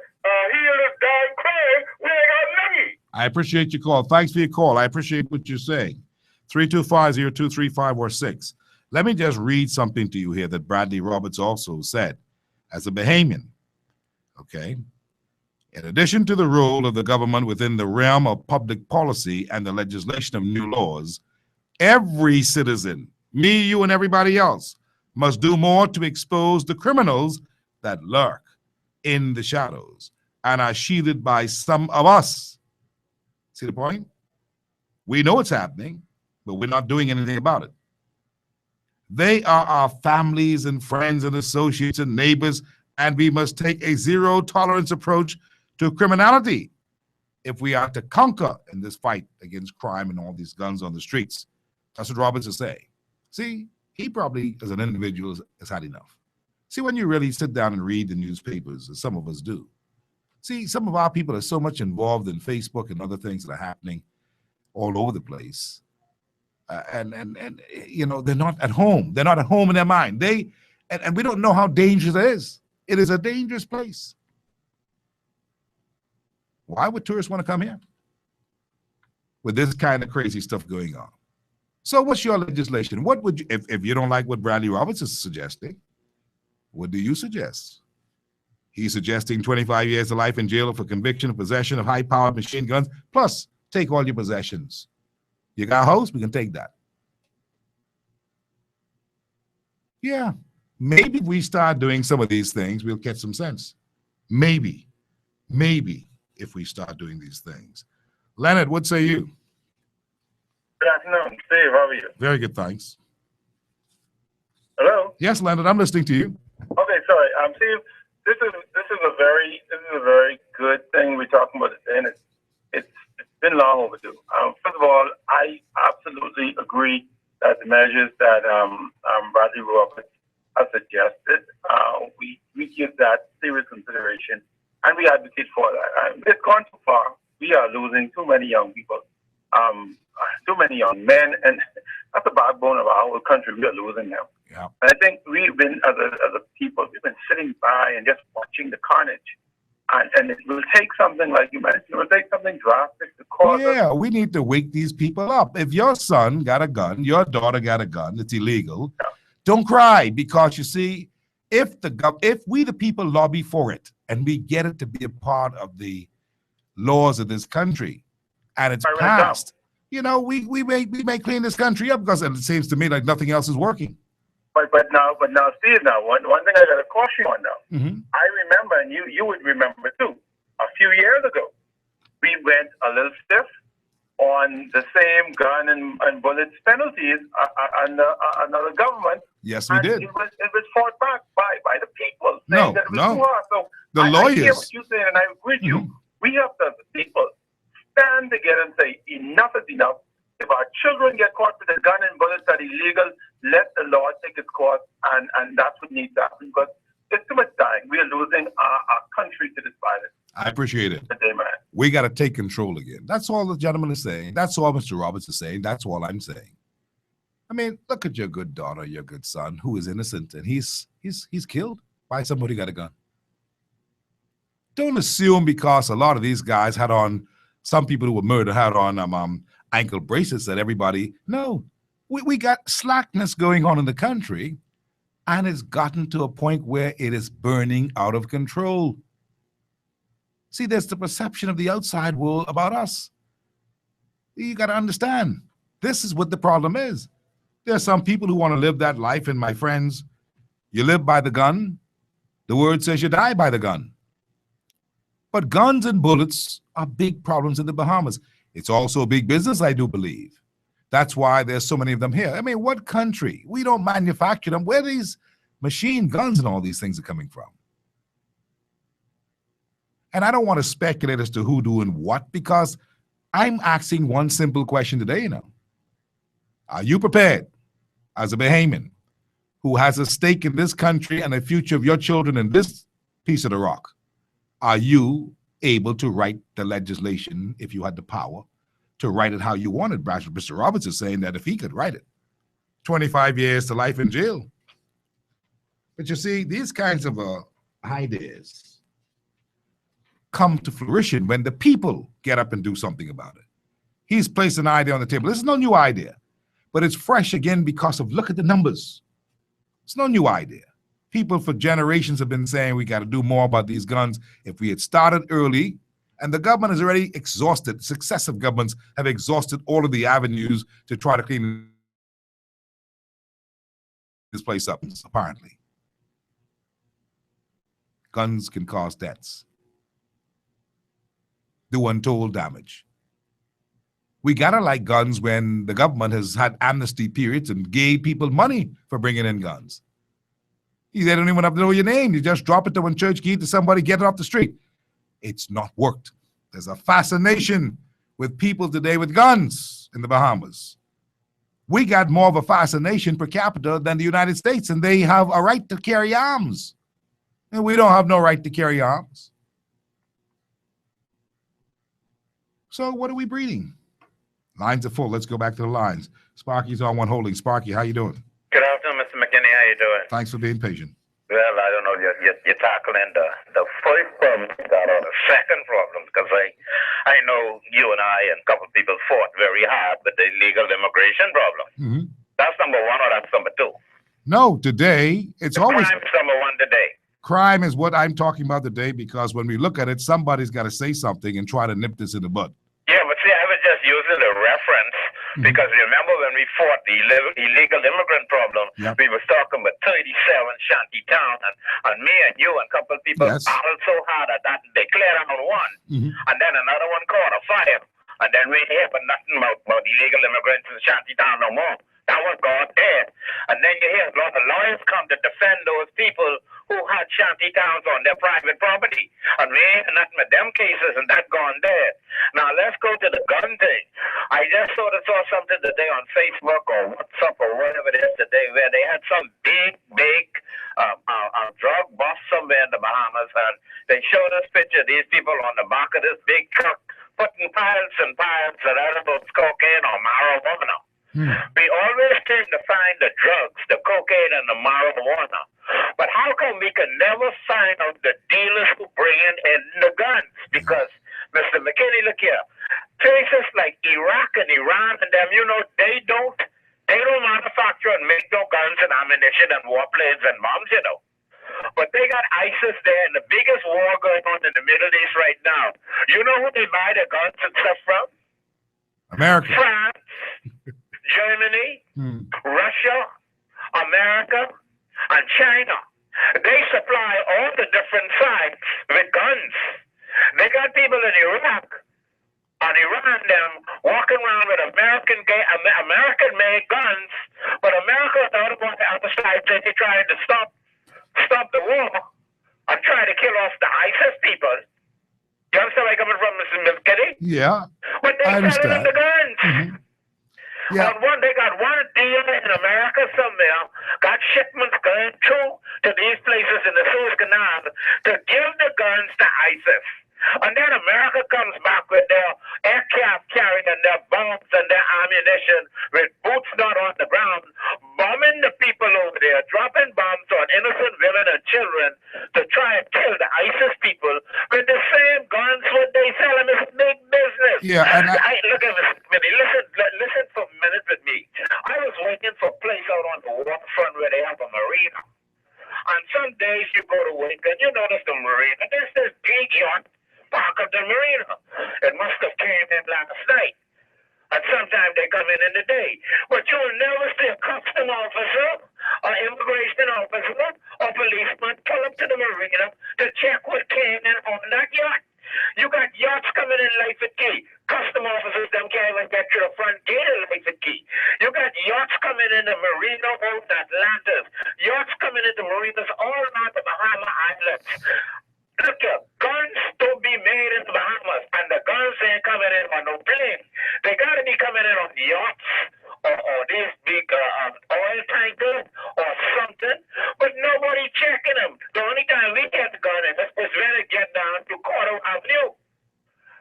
heal this damn crime, we ain't got nothing. I appreciate your call. Thanks for your call. I appreciate what you're saying. 325-0235 or 6. Let me just read something to you here that Bradley Roberts also said as a Bahamian. Okay. In addition to the role of the government within the realm of public policy and the legislation of new laws, every citizen, me, you, and everybody else, must do more to expose the criminals that lurk in the shadows and are shielded by some of us. See the point? We know it's happening, but we're not doing anything about it. They are our families and friends and associates and neighbors, and we must take a zero-tolerance approach to criminality if we are to conquer in this fight against crime and all these guns on the streets. That's what Roberts is saying. See, he probably, as an individual, has had enough. See, when you really sit down and read the newspapers, as some of us do, see, some of our people are so much involved in Facebook and other things that are happening all over the place. And they're not at home. They're not at home in their mind. And we don't know how dangerous it is. It is a dangerous place. Why would tourists want to come here with this kind of crazy stuff going on? So what's your legislation? What would you, if you don't like what Bradley Roberts is suggesting, what do you suggest? He's suggesting 25 years of life in jail for conviction of possession of high-powered machine guns, plus take all your possessions. You got a house? We can take that. Yeah. Maybe if we start doing some of these things, we'll catch some sense. Maybe if we start doing these things. Leonard, what say you? Good afternoon, Steve. How are you? Very good, thanks. Hello. Yes, Leonard, I'm listening to you. Okay, sorry. Steve, this is a very good thing we're talking about today, and it's been long overdue. First of all, I absolutely agree that the measures that Bradley Roberts has suggested, we give that serious consideration, and we advocate for that. It's gone too far. We are losing too many young people, too many young men, and that's the backbone of our whole country. We are losing them. Yeah. And I think we've been, as a people, we've been sitting by and just watching the carnage. And it will take something, like you mentioned, it will take something drastic to cause us. We need to wake these people up. If your son got a gun, your daughter got a gun, it's illegal. Yeah. Don't cry, because you see, if we the people lobby for it and we get it to be a part of the laws of this country and it's passed, we may clean this country up, because it seems to me like nothing else is working. But now, Steve, one thing I got to caution you on now. Mm-hmm. I remember, and you would remember too, a few years ago, we went a little stiff on the same gun and bullets penalties under another government. Yes, we did. It was fought back by the people. No. So the I lawyers. hear what you're saying, and I agree with you. We have to, as the people, stand together and say enough is enough. If our children get caught with a gun and bullets that are illegal, let the law take its course, and that's what needs to happen, because there's too much dying. We are losing our country to this violence. I appreciate it. Good day, man. We got to take control again. That's all the gentleman is saying. That's all Mr. Roberts is saying. That's all I'm saying. I mean, look at your good daughter, your good son, who is innocent, and he's killed by somebody who got a gun. Don't assume because a lot of these guys had on, some people who were murdered had on ankle bracelets, that everybody. No, we got slackness going on in the country, and it's gotten to a point where it is burning out of control. See, there's the perception of the outside world about us. You got to understand, this is what the problem is. There are some people who want to live that life, and my friends, you live by the gun, the word says you die by the gun. But guns and bullets are big problems in the Bahamas. It's also a big business, I do believe. That's why there's so many of them here. I mean, what country? We don't manufacture them. Where these machine guns and all these things are coming from? And I don't want to speculate as to who doing what, because I'm asking one simple question today, Are you prepared, as a Bahamian who has a stake in this country and the future of your children in this piece of the rock, are you able to write the legislation, if you had the power, to write it how you wanted? Mr. Roberts is saying that if he could write it, 25 years to life in jail. But you see, these kinds of ideas come to fruition when the people get up and do something about it. He's placed an idea on the table. This is no new idea, but it's fresh again because of, look at the numbers. It's no new idea. People for generations have been saying we got to do more about these guns. If we had started early, and the government has already exhausted, successive governments have exhausted all of the avenues to try to clean this place up, apparently. Guns can cause deaths, do untold damage. We gotta like guns when the government has had amnesty periods and gave people money for bringing in guns. They don't even have to know your name. You just drop it to one church key to somebody, get it off the street. It's not worked. There's a fascination with people today with guns in the Bahamas. We got more of a fascination per capita than the United States, and they have a right to carry arms. And we don't have no right to carry arms. So what are we breeding? Lines are full. Let's go back to the lines. Sparky's on one holding. Sparky, how you doing? Good afternoon, Mr. McKinney. How you doing? Thanks for being patient. Well, I don't know. You're tackling the first problem or the second problem, because I know you and I and a couple of people fought very hard with the illegal immigration problem. Mm-hmm. That's number one, or that's number two? No, today it's always crime's number one today. Crime is what I'm talking about today, because when we look at it, somebody's got to say something and try to nip this in the bud. Yeah, but see, I was just using the reference Because remember when we fought the illegal immigrant problem, we was talking about 37 shanty towns, and me and you and a couple of people battled so hard at that they cleared out one, and then another one caught a fire, and then we hear but nothing about illegal immigrants in shanty town no more. That was gone dead. And then you hear a lot of lawyers come to defend those people who had shanty towns on their private property. And we ain't nothing with them cases, and that gone dead. Now let's go to the gun thing. I just sort of saw something today on Facebook or WhatsApp or whatever it is today where they had some big drug bust somewhere in the Bahamas, and they showed us picture of these people on the back of this big truck putting piles and piles of edibles, cocaine or marijuana. We always seem to find the drugs, the cocaine and the marijuana. But how come we can never find out the dealers who bring in the guns? Because, Mr. McKinney, look here, places like Iraq and Iran and them, you know, they don't manufacture and make no guns and ammunition and warplanes and bombs, you know. But they got ISIS there, and the biggest war going on in the Middle East right now. You know who they buy their guns and stuff from? America. France. Germany, Russia, America, and China. They supply all the different sides with guns. They got people in Iraq and Iran them walking around with American-made guns, but America on the other side they trying to stop the war and try to kill off the ISIS people. You understand where I'm coming from, Mr. McKinney? Yeah, but they selling the guns. Yeah. They got one dealer in America somewhere, got shipments going to these places in the Suez Canal to give the guns to ISIS. And then America comes back with their aircraft carrying their bombs and their ammunition with boots not on the ground, bombing the people over there, dropping bombs on innocent women and children to try and kill the ISIS people with the same guns what they sell them. It's big business. Yeah, and look at this, listen for a minute with me. I was waiting for a place out on the waterfront where they have a marina. And some days you go to work and you notice the marina. There's this big yacht park of the marina. It must have came in last night. And sometimes they come in the day. But you'll never see a custom officer, or immigration officer, or policeman pull up to the marina to check what came in on that yacht. You got yachts coming in Life at Key. Custom officers them can't even get to the front gate of Life at Key. You got yachts coming in the marina over Atlantis. Yachts coming in the marinas all around the Bahama Islands. Look here, guns don't be made in the Bahamas, and the guns ain't coming in on no plane. They gotta be coming in on yachts or these big oil tankers or something, but nobody checking them. The only time we get the gun is when it get down to Cordell Avenue.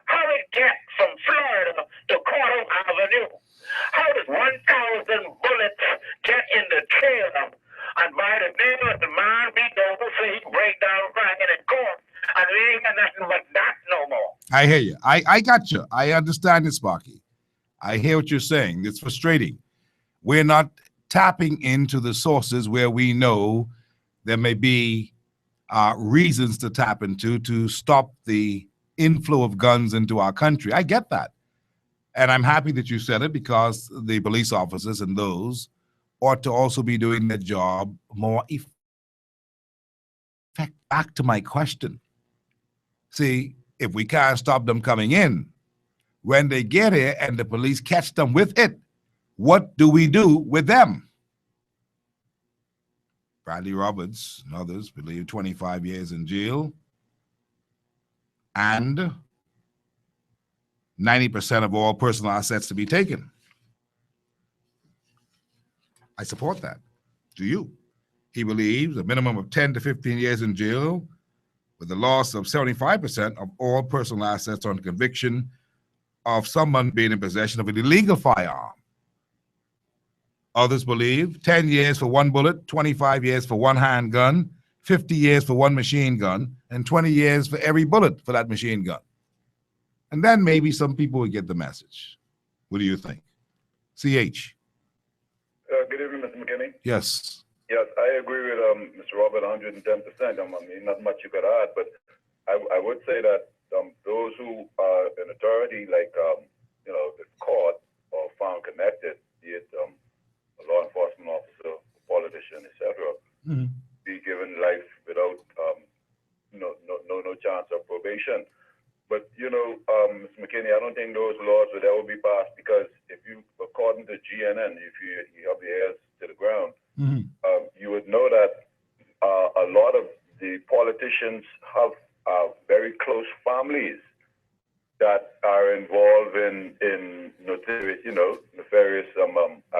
How it get from Florida to Cordell Avenue? How did 1,000 bullets get in the trailer? And by the name of the man, we don't say he break down crying in court. And we ain't got nothing but that no more. I hear you. I got you. I understand it, Sparky. I hear what you're saying. It's frustrating. We're not tapping into the sources where we know there may be reasons to tap into to stop the inflow of guns into our country. I get that. And I'm happy that you said it, because the police officers and those ought to also be doing their job more effectively. Back to my question. See, if we can't stop them coming in, when they get here and the police catch them with it, what do we do with them? Bradley Roberts and others believe 25 years in jail and 90% of all personal assets to be taken. I support that. Do you? He believes a minimum of 10 to 15 years in jail with the loss of 75% of all personal assets on conviction of someone being in possession of an illegal firearm. Others believe 10 years for one bullet, 25 years for one handgun, 50 years for one machine gun, and 20 years for every bullet for that machine gun. And then maybe some people will get the message. What do you think? CH. Good evening, Mr. McKinney. Yes. Yes, I agree with Mr. Robert 110%. I mean, not much you could add, but I would say that those who are in authority, like, the court, or found connected Mr. McKinney, I don't think those laws would ever be passed because if you, according to GNN, if you have your ears to the ground, you would know that a lot of the politicians have very close families that are involved in nefarious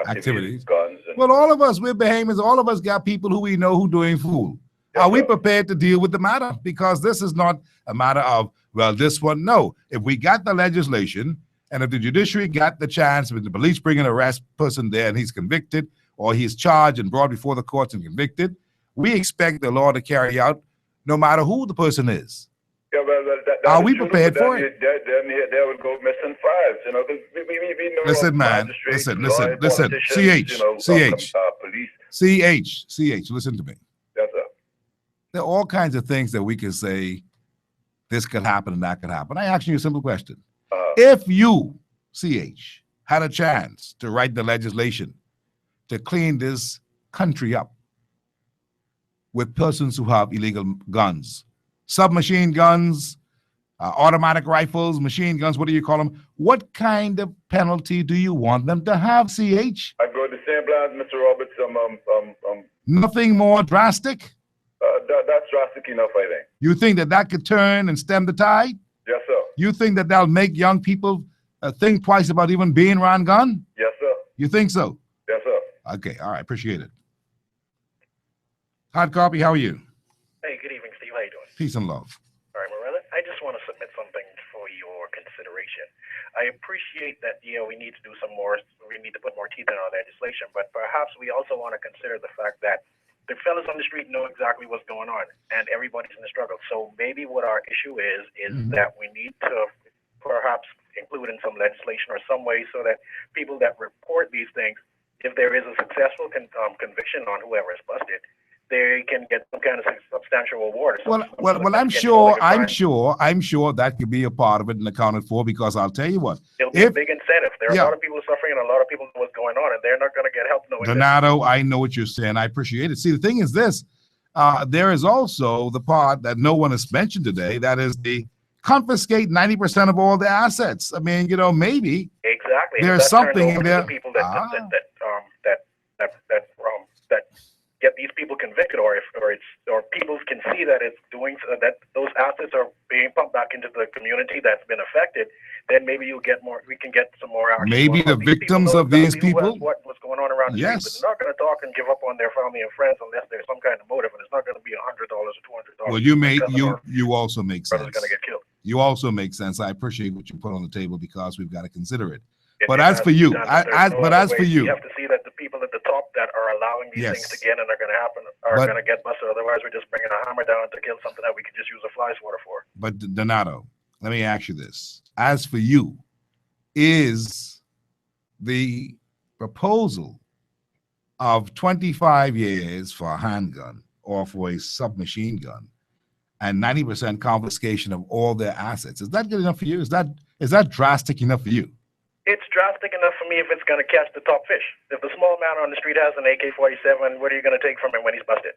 activities, guns. Well, all of us, we're Bahamians. All of us got people who we know who doing fool. Are we prepared to deal with the matter? Because this is not a matter of, well, this one. No. If we got the legislation and if the judiciary got the chance, with the police bring an arrest person there and he's convicted or he's charged and brought before the courts and convicted, we expect the law to carry out no matter who the person is. Yeah, well, are we prepared for it? Then there would go missing files, we know listen, man. Listen. CH, listen to me. Yes, sir. There are all kinds of things that we can say this could happen and that could happen. I ask you a simple question. If you, CH, had a chance to write the legislation to clean this country up with persons who have illegal guns, submachine guns, automatic rifles, machine guns, what do you call them? What kind of penalty do you want them to have, CH? I go the same plan, Mr. Roberts. Nothing more drastic? That's drastic enough, I think. You think that could turn and stem the tide? Yes, sir. You think that'll make young people think twice about even being around gun? Yes, sir. You think so? Yes, sir. Okay, all right, appreciate it. Hard copy, how are you? Hey, good evening, Steve. How you doing? Peace and love. All right, Morella, I just want to submit something for your consideration. I appreciate that, we need to do some more, we need to put more teeth in our legislation, but perhaps we also want to consider the fact that the fellas on the street know exactly what's going on, and everybody's in the struggle. So maybe what our issue is that we need to perhaps include in some legislation or some way so that people that report these things, if there is a successful conviction on whoever is busted, they can get some kind of substantial reward. Well, I'm sure that could be a part of it and accounted for, because I'll tell you what. It'll be a big incentive. There are a lot of people suffering and a lot of people know what's going on, and they're not going to get help knowing Donato, I know what you're saying. I appreciate it. See, the thing is this. There is also the part that no one has mentioned today, that is the confiscate 90% of all the assets. I mean, maybe there's something in there. People that get these people convicted, or people can see that it's doing that those assets are being pumped back into the community that's been affected, then maybe you'll get more. We can get some more action. Maybe the victims of these people. What's going on around the street, but they're not going to talk and give up on their family and friends unless there's some kind of motive, and it's not going to be $100 or $200. Well, you also make sense. Going to get killed. You also make sense. I appreciate what you put on the table, because we've got to consider it. But as for you, you have to see that the people at the top that are allowing these things to get and are going to happen are going to get busted. Otherwise, we're just bringing a hammer down to kill something that we could just use a fly swatter for. But Donato, let me ask you this: as for you, is the proposal of 25 years for a handgun or for a submachine gun and 90% confiscation of all their assets, is that good enough for you? Is that drastic enough for you? It's drastic enough for me if it's going to catch the top fish. If the small man on the street has an AK-47, what are you going to take from him when he's busted?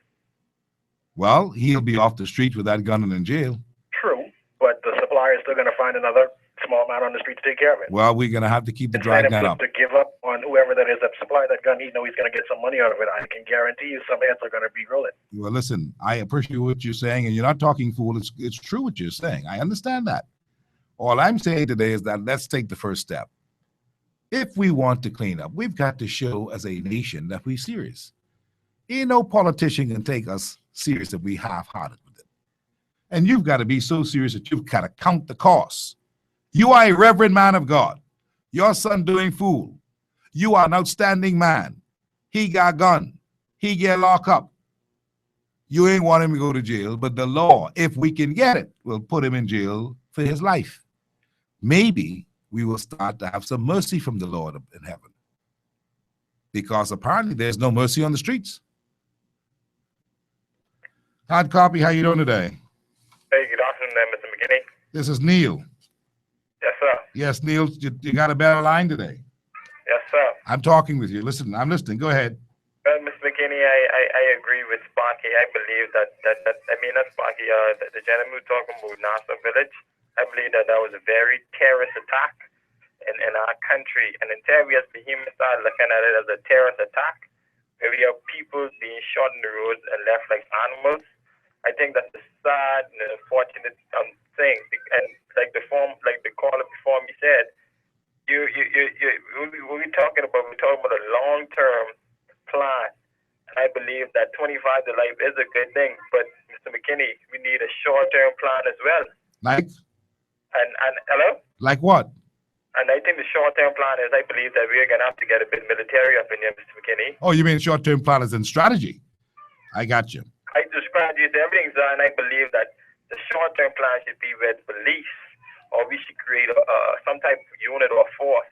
Well, he'll be off the street with that gun and in jail. True, but the supplier is still going to find another small man on the street to take care of it. Well, we're going to have to keep the drag that up. To give up on whoever that is that supplied that gun, he's going to get some money out of it. I can guarantee you some heads are going to be rolling. Well, listen, I appreciate what you're saying, and you're not talking fool. It's true what you're saying. I understand that. All I'm saying today is that let's take the first step. If we want to clean up, we've got to show as a nation that we're serious. Ain't no politician can take us serious if we half-hearted with it. And you've got to be so serious that you've got to count the costs. You are a reverend man of God. Your son doing fool. You are an outstanding man. He got gun. He get locked up. You ain't want him to go to jail, but the law, if we can get it, will put him in jail for his life. Maybe we will start to have some mercy from the Lord in heaven, because apparently there's no mercy on the streets. Hard copy, how you doing today? Hey, good afternoon, Mr. McKinney. This is Neil. Yes, sir. Yes, Neil, you got a better line today. Yes, sir. I'm talking with you. Listen, I'm listening. Go ahead. Well, Mr. McKinney, I agree with Sparky. I believe that not Sparky, the gentleman who talking about Nassau Village. I believe that was a very terrorist attack in our country. And until we as Bahamians start looking at it as a terrorist attack, where we have people being shot in the roads and left like animals, I think that's a sad and unfortunate thing. And like the caller before me said, we're talking about a long-term plan. And I believe that 25 to life is a good thing, but Mr. McKinney, we need a short-term plan as well. Like? And hello? Like what? And I think the short-term plan is, I believe that we're going to have to get a bit military up in here, Mr. McKinney. Oh, you mean short-term plan is in strategy? I got you. I described you, everything's done. I believe that the short-term plan should be with police, or we should create some type of unit or force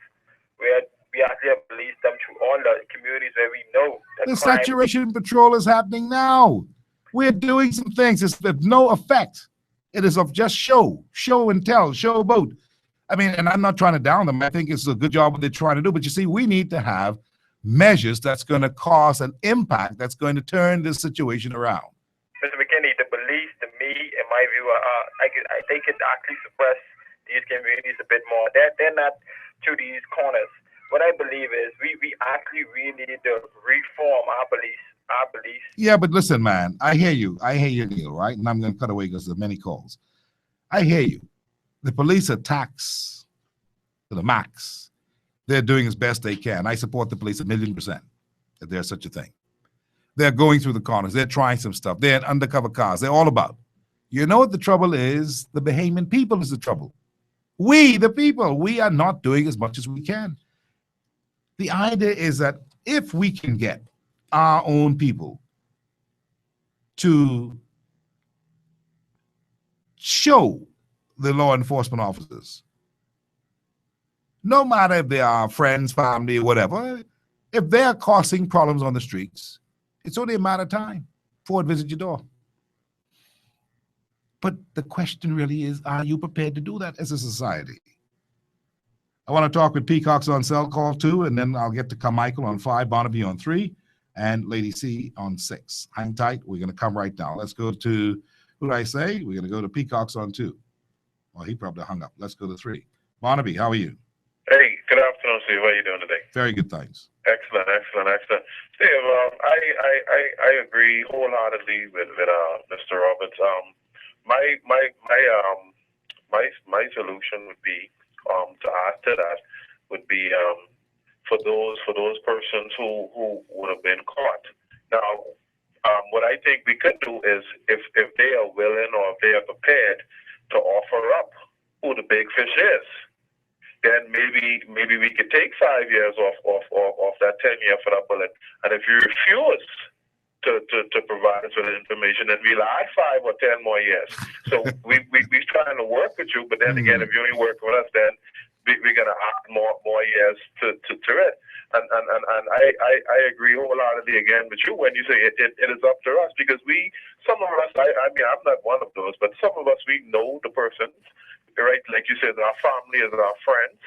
where we actually have police them through all the communities where we know that The crime. saturation patrol is happening now. We're doing some things. It's of no effect. It is of just show and tell, show boat. I mean, and I'm not trying to down them. I think it's a good job what they're trying to do. But you see, we need to have measures that's going to cause an impact that's going to turn this situation around. Mr. McKinney, the police, to me, in my view, they could actually suppress these communities a bit more. They're not to these corners. What I believe is we actually really need to reform our police. Yeah, but listen, man, I hear you, Neil, right? And I'm going to cut away because there are many calls. I hear you. The police are taxed to the max. They're doing as best they can. I support the police 1,000,000% if there's such a thing. They're going through the corners. They're trying some stuff. They're in undercover cars. They're all about. You know what the trouble is? The Bahamian people is the trouble. We, the people, we are not doing as much as we can. The idea is that if we can get our own people to show the law enforcement officers, no matter if they are friends, family, whatever, if they're causing problems on the streets, it's only a matter of time before it visits your door. But the question really is, are you prepared to do that as a society? I want to talk with Peacocks on cell call 2, and then I'll get to Carmichael on 5, Barnaby on 3, and Lady C on 6. Hang tight. We're going to come right now. Let's go to, who did I say? We're going to go to Peacocks on 2. Well, he probably hung up. Let's go to 3. Barnaby, how are you? Hey, good afternoon, Steve. How are you doing today? Very good, thanks. Excellent. Steve, I agree wholeheartedly with Mr. Roberts. My solution would be to add to that would be for those persons who would have been caught. Now, what I think we could do is if they are willing or if they are prepared to offer up who the big fish is, then maybe we could take 5 years off that 10-year for that bullet. And if you refuse to provide us with information, then we'll add 5 or 10 more years. So we're trying to work with you, but then again, if you ain't working with us, then we're gonna add more years to it. And I agree wholeheartedly again with you when you say it is up to us, because some of us, I mean, I'm not one of those, but some of us, we know the persons, right? Like you said, our family is our friends.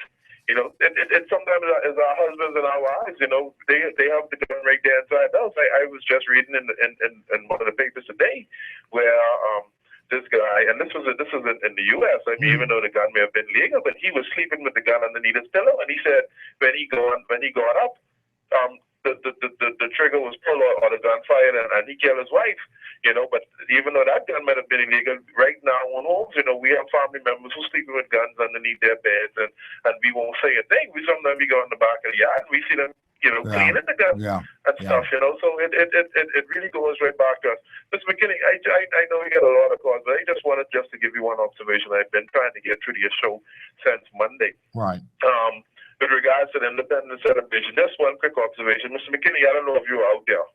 You know, it sometimes is our husbands and our wives. You know, they have the gun right there inside the house. I was just reading in one of the papers today where this guy, and this was in the U.S. I mean, even though the gun may have been legal, but he was sleeping with the gun underneath his pillow, and he said when he got up, the trigger was pulled or the gun fired, and he killed his wife. You know, but even though that gun might have been illegal, right now on homes, you know, we have family members who sleeping with guns underneath their beds, and we won't say a thing. Sometimes we go in the back of the yard and we see them, you know, cleaning the guns and stuff, you know. So it really goes right back to us. Mr. McKinney, I know we got a lot of calls, but I just wanted to give you one observation. I've been trying to get through to your show since Monday. Right. With regards to the independent celebration, just one quick observation. Mr. McKinney, I don't know if you're out there,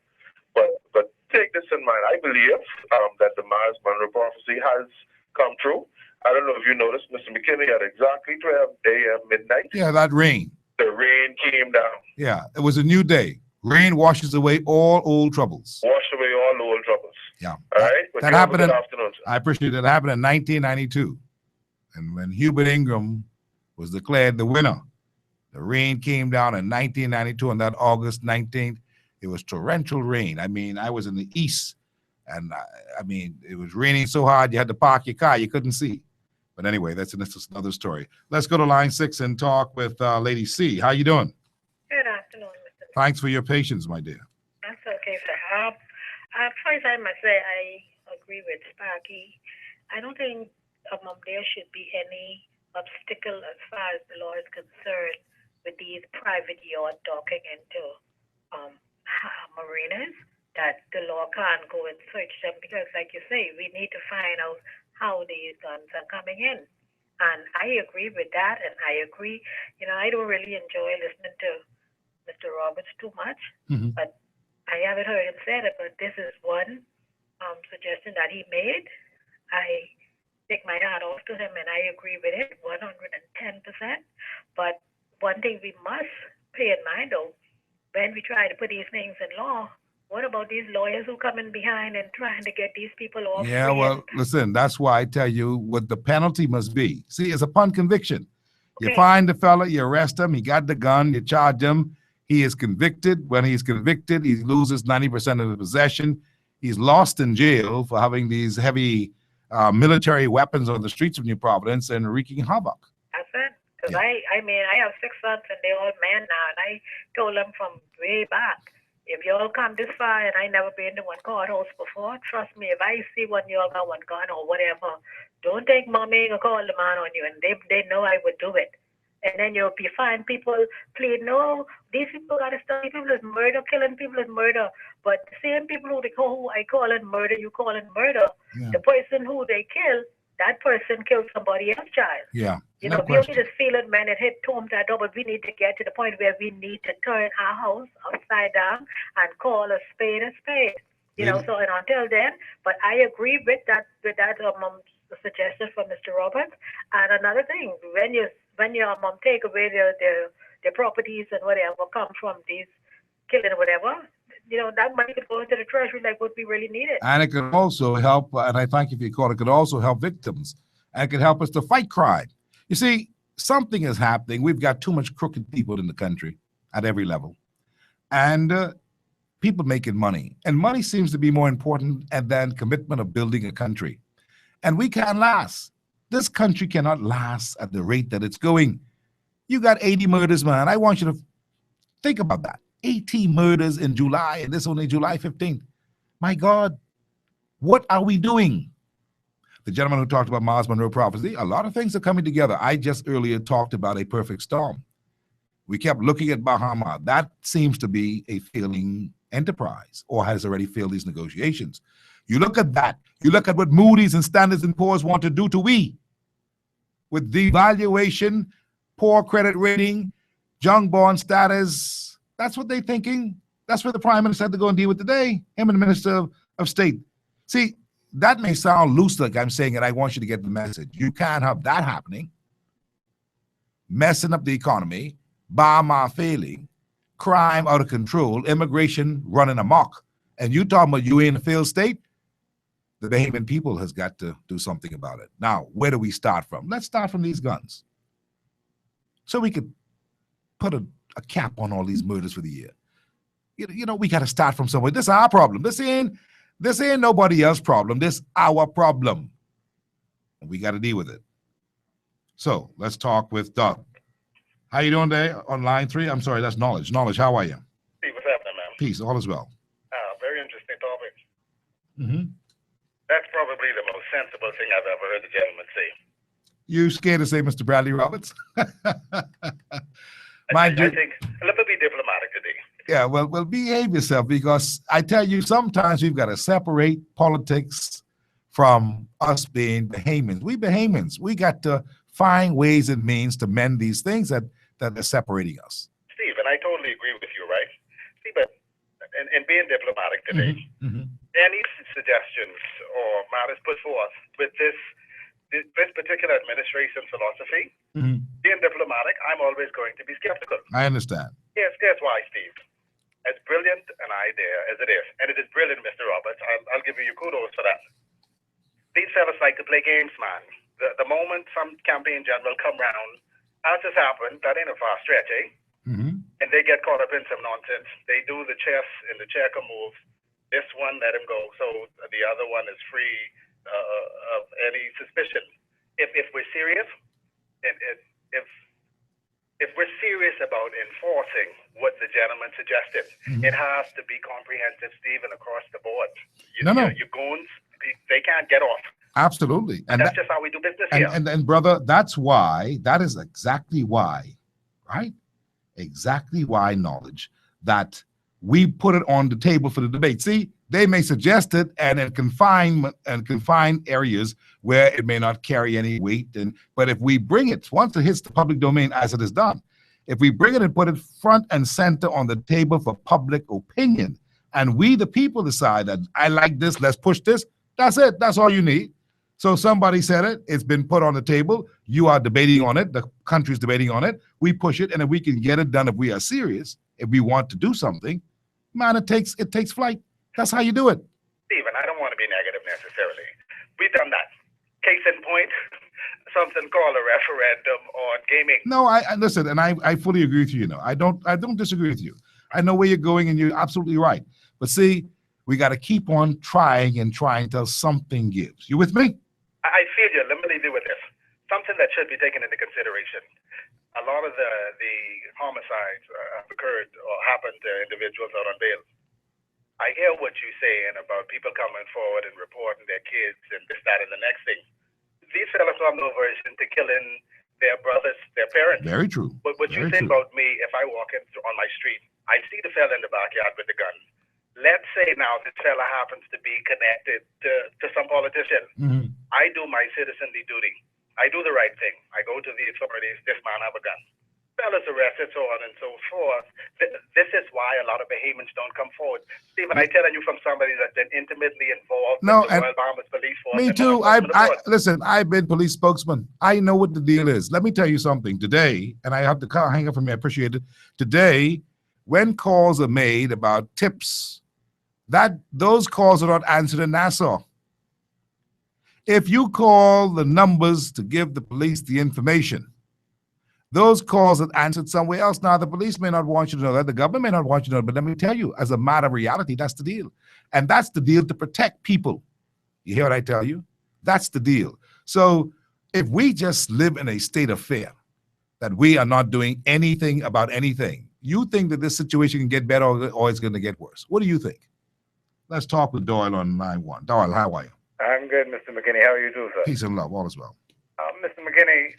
but take this in mind. I believe that the Myers Monroe prophecy has come true. I don't know if you noticed, Mr. McKinney, at exactly 12 a.m. midnight. Yeah, that rain. The rain came down. Yeah, it was a new day. Rain washes away all old troubles. Washed away all old troubles. Yeah. All right? But that you have a happened good in, afternoon, sir. I appreciate it. That happened in 1992. And when Hubert Ingram was declared the winner, the rain came down in 1992 on that August 19th. It was torrential rain. I mean, I was in the east, and I mean, it was raining so hard you had to park your car. You couldn't see. But anyway, that's another story. Let's go to line 6 and talk with Lady C. How you doing? Good afternoon, Mr. Thanks for your patience, my dear. That's okay, sir. First, I must say I agree with Sparky. I don't think there should be any obstacle as far as the law is concerned with these private yacht docking into marinas, that the law can't go and search them because, like you say, we need to find out how these guns are coming in. And I agree with that, and I agree. I don't really enjoy listening to Mr. Roberts too much, but I haven't heard him say it, but this is one suggestion that he made. I take my hat off to him, and I agree with it 110%. But one thing we must pay in mind, though, when we try to put these things in law, what about these lawyers who come in behind and trying to get these people off? Yeah, well, listen, that's why I tell you what the penalty must be. See, it's upon conviction. You find the fella, you arrest him, he got the gun, you charge him, he is convicted. When he's convicted, he loses 90% of the possession. He's lost in jail for having these heavy military weapons on the streets of New Providence and wreaking havoc. That's it. Because I have 6 sons and they're all men now, and I told them from way back, if y'all come this far and I never been to one courthouse before, trust me, if I see one y'all got one gun or whatever, don't think mommy or call the man on you, and they know I would do it. And then you'll be fine people plead, no, these people got to stop. People is murder, killing people is murder. But the same people who I call it murder, you call it murder. Yeah. The person who they kill, that person killed somebody else's child. Yeah. We only just feel it, man, it hit home that door, but we need to get to the point where we need to turn our house upside down and call a spade a spade. So and until then, but I agree with that suggestion from Mr. Roberts. And another thing, when you take away their properties and whatever come from these killing or whatever, that money could go into the treasury like what we really needed. And it could also help, and I thank you for your call, it could also help victims. And it could help us to fight crime. You see, something is happening. We've got too much crooked people in the country at every level. And people making money. And money seems to be more important than commitment of building a country. And we can't last. This country cannot last at the rate that it's going. You got 80 murders, man. I want you to think about that. 18 murders in July, and this only July 15th. My God, what are we doing? The gentleman who talked about Miles Monroe prophecy, a lot of things are coming together. I just earlier talked about a perfect storm. We kept looking at Bahama. That seems to be a failing enterprise or has already failed these negotiations. You look at that. You look at what Moody's and Standard & Poor's want to do to we. With devaluation, poor credit rating, junk bond status. That's what they're thinking. That's what the Prime Minister had to go and deal with today, him and the Minister of State. See, that may sound loose like I'm saying it. I want you to get the message. You can't have that happening. Messing up the economy, Bahama failing, crime out of control, immigration running amok. And you talking about you in a failed state? The Bahamian people has got to do something about it. Now, where do we start from? Let's start from these guns. So we could put a cap on all these murders for the year. We got to start from somewhere. This is our problem. This ain't nobody else's problem. This is our problem. And we got to deal with it. So let's talk with Doug. How you doing today on line 3? I'm sorry, that's Knowledge. Knowledge, how are you? Hey, what's happening, man? Peace, all is well. Very interesting topic. Mm-hmm. That's probably the most sensible thing I've ever heard the gentleman say. You scared to say Mr. Bradley Roberts? I think let me be diplomatic today. Yeah, well, behave yourself, because I tell you, sometimes we've got to separate politics from us being Bahamians. We Bahamians, we got to find ways and means to mend these things that are separating us. Steve, and I totally agree with you, right? See, but in being diplomatic today, any suggestions or matters put forth with this particular administration philosophy, being diplomatic, I'm always going to be skeptical. I understand. Here's why, Steve. As brilliant an idea as it is, and it is brilliant, Mr. Roberts, I'll give you kudos for that. These fellas like to play games, man. The moment some campaign general come round, as has happened, that ain't a far stretch, eh? And they get caught up in some nonsense. They do the chess and the checker move. This one, let him go. So the other one is free of any suspicion. if we're serious, and if we're serious about enforcing what the gentleman suggested, it has to be comprehensive, Stephen, across the board. Your goons, they can't get off. Absolutely. And that's just how we do business here. And brother, that is exactly why, right? Exactly why, knowledge, that we put it on the table for the debate. See, they may suggest it and in confined areas where it may not carry any weight. But if we bring it, once it hits the public domain as it is done, if we bring it and put it front and center on the table for public opinion, and we, the people, decide that I like this, let's push this, that's it. That's all you need. So somebody said it, it's been put on the table, you are debating on it, the country's debating on it, we push it, and if we can get it done, if we are serious, if we want to do something, man, it takes flight. That's how you do it. Stephen, I don't want to be negative necessarily. We've done that. Case in point, something called a referendum on gaming. No, I listen, and I fully agree with you. I don't disagree with you. I know where you're going, and you're absolutely right. But see, we got to keep on trying until something gives. You with me? I feel you. Let me leave you with this. Something that should be taken into consideration. A lot of the homicides have occurred or happened to individuals out on bail. I hear what you're saying about people coming forward and reporting their kids and this, that, and the next thing. These fellas have no aversion to killing their brothers, their parents. Very true. But what you think about me, if I walk on my street, I see the fella in the backyard with the gun. Let's say now this fella happens to be connected to some politician. I do my citizenly duty. I do the right thing. I go to the authorities. This man have a gun. Fellas arrested, so on and so forth. This is why a lot of Bahamians don't come forward. Stephen, I'm telling you from somebody that's been intimately involved with the Royal Bahamas Police Force. Me too. Listen, I've been police spokesman. I know what the deal is. Let me tell you something. Today, and I have to hang up from me, I appreciate it. Today, when calls are made about tips, those calls are not answered in Nassau. If you call the numbers to give the police the information, those calls are answered somewhere else. Now, the police may not want you to know that. The government may not want you to know, but let me tell you, as a matter of reality, that's the deal. And that's the deal to protect people. You hear what I tell you? That's the deal. So if we just live in a state of fear that we are not doing anything about anything, you think that this situation can get better or it's going to get worse. What do you think? Let's talk with Doyle on line 1. Doyle, how are you? I'm good, Mr. McKinney. How are you doing, sir? Peace and love. All is well. Mr. McKinney,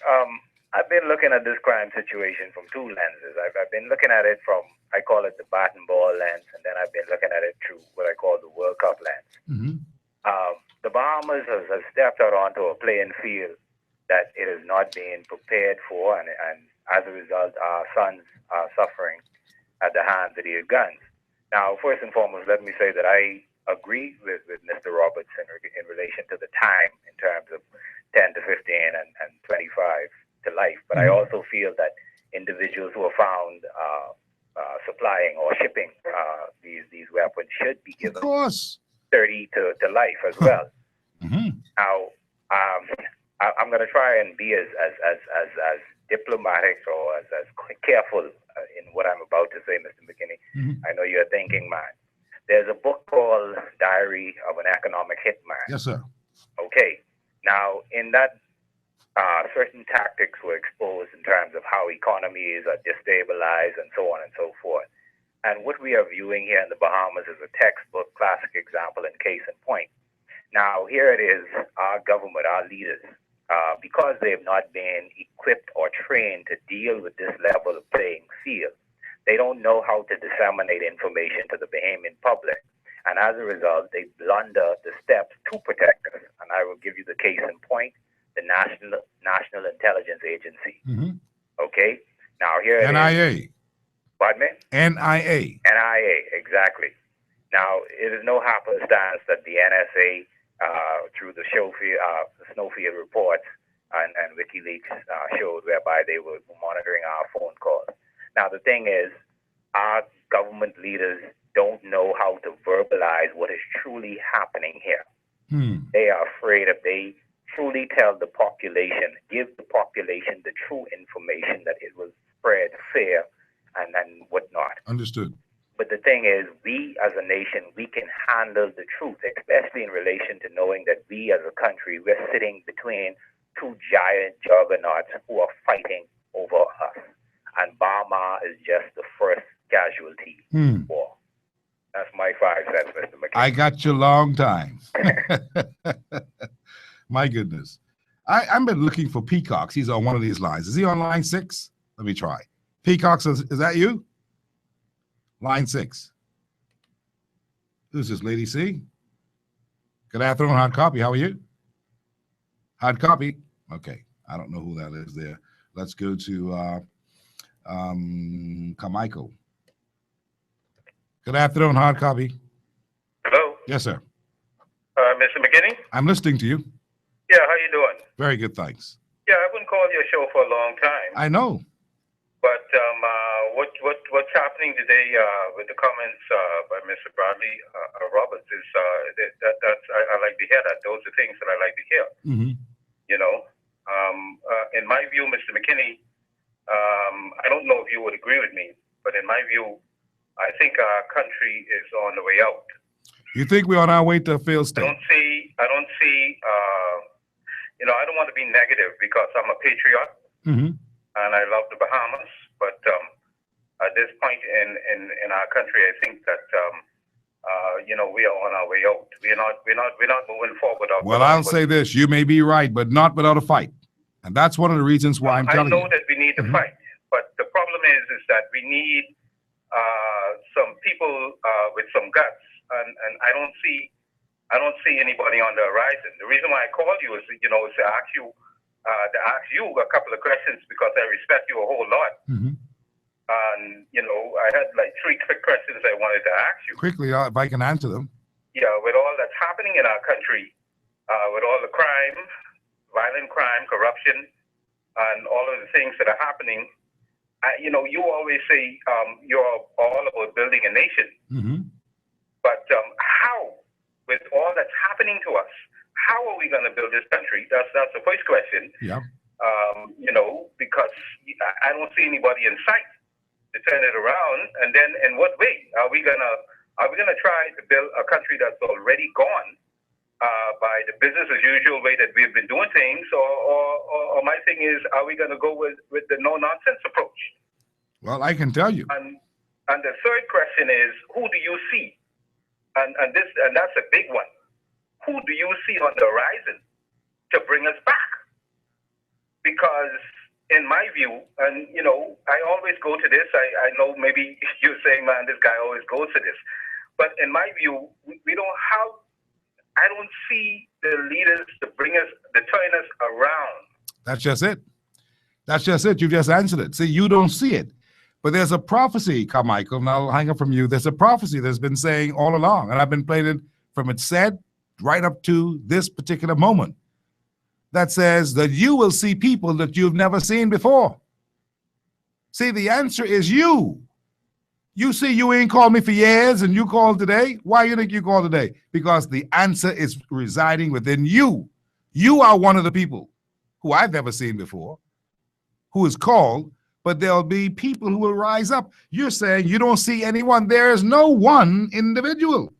I've been looking at this crime situation from two lenses. I've been looking at it from, I call it the bat and ball lens, and then I've been looking at it through what I call the World Cup lens. The Bahamas has stepped out onto a playing field that it is not being prepared for, and as a result, our sons are suffering at the hands of these guns. Now, first and foremost, let me say that I agree with Mr. Roberts in relation to the time in terms of 10 to 15 and 25 to life. But I also feel that individuals who are found supplying or shipping these weapons should be given 30 to life as well. Now, I'm going to try and be as diplomatic or as careful in what I'm about to say, Mr. McKinney. I know you're a thinking man. There's a book called Diary of an Economic Hitman. Yes, sir. Okay. Now, in that, certain tactics were exposed in terms of how economies are destabilized and so on and so forth. And what we are viewing here in the Bahamas is a textbook classic example and case in point. Now, here it is, our government, our leaders, because they have not been equipped or trained to deal with this level of playing field, they don't know how to disseminate information to the Bahamian public. And as a result, they blunder the steps to protect us. And I will give you the case in point, the National Intelligence Agency. Okay? Now, here it is. Pardon me? NIA. NIA, exactly. Now, it is no happenstance that the NSA, through the Snowfield reports and WikiLeaks showed whereby they were monitoring our phone calls. Now, the thing is, our government leaders don't know how to verbalize what is truly happening here. They are afraid if they truly tell the population, give the population the true information, that it will spread fear and whatnot. Understood. But the thing is, we as a nation, we can handle the truth, especially in relation to knowing that we as a country, we're sitting between two giant juggernauts who are fighting over us. And Burma is just the first casualty war. That's my 5 cents, Mr. McKinney. I got you long time. My goodness. I've been looking for Peacocks. He's on one of these lines. Is he on line 6? Let me try. Peacocks, is that you? Line 6. Who's this, Lady C? Good afternoon, Hard Copy. How are you? Hard Copy. Okay. I don't know who that is there. Let's go to Carmichael. Good afternoon, Hard Copy. Hello? Yes, sir. Mr. McKinney? I'm listening to you. Yeah, how you doing? Very good, thanks. Yeah, I wouldn't call your show for a long time. I know. But what's happening today with the comments by Mr. Bradley Roberts is that's I like to hear that. Those are things that I like to hear. Mm-hmm. You know, in my view, Mr. McKinney, I don't know if you would agree with me, but in my view, I think our country is on the way out. You think we're on our way to a failed state? I don't see. You know, I don't want to be negative because I'm a patriot. Mm-hmm. And I love the Bahamas, but at this point in our country, I think that you know, we are on our way out. We're not moving forward. Well, I'll say this: you may be right, but not without a fight, and that's one of the reasons why I'm telling you. I know that we need to fight, but the problem is that we need some people with some guts, and I don't see anybody on the horizon. The reason why I called you is, you know, is to ask you a couple of questions because I respect you a whole lot. Mm-hmm. And, you know, I had like 3 quick questions I wanted to ask you. Quickly, if I can answer them. Yeah, with all that's happening in our country, with all the crime, violent crime, corruption, and all of the things that are happening, you know, you always say you're all about building a nation. Mm-hmm. But how, with all that's happening to us, how are we going to build this country? That's the first question. Yeah. You know, because I don't see anybody in sight to turn it around. And then, in what way are we gonna try to build a country that's already gone by the business as usual way that we've been doing things, or my thing is, are we gonna go with the no nonsense approach? Well, I can tell you. And the third question is, who do you see? And that's a big one. Who do you see on the horizon to bring us back? Because in my view, and you know, I always go to this, I know maybe you're saying, man, this guy always goes to this. But in my view, we don't have, I don't see the leaders to bring us, to turn us around. That's just it. That's just it. You've just answered it. See, you don't see it. But there's a prophecy, Carmichael, and I'll hang up from you. There's a prophecy that's been saying all along, and I've been playing it from its said right up to this particular moment, that says that you will see people that you've never seen before. See, the answer is you. You see, you ain't called me for years and you called today. Why you think you called today? Because the answer is residing within you. You are one of the people who I've never seen before, who is called, but there'll be people who will rise up. You're saying you don't see anyone. There is no one individual.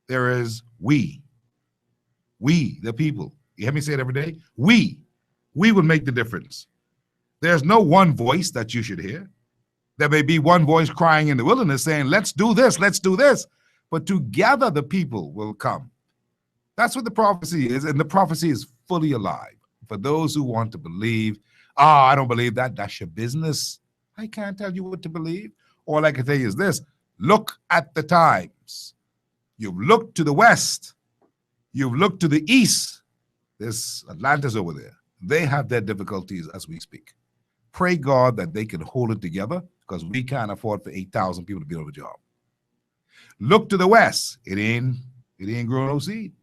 There is we. We, the people. You hear me say it every day? We will make the difference. There's no one voice that you should hear. There may be one voice crying in the wilderness saying, let's do this, but together the people will come. That's what the prophecy is, and the prophecy is fully alive. For those who want to believe, I don't believe that, that's your business. I can't tell you what to believe. All I can tell you is this: look at the times. You've looked to the west. You've looked to the east. There's Atlantis over there. They have their difficulties as we speak. Pray God that they can hold it together, because we can't afford for 8,000 people to be on the job. Look to the west. It ain't growing no seed.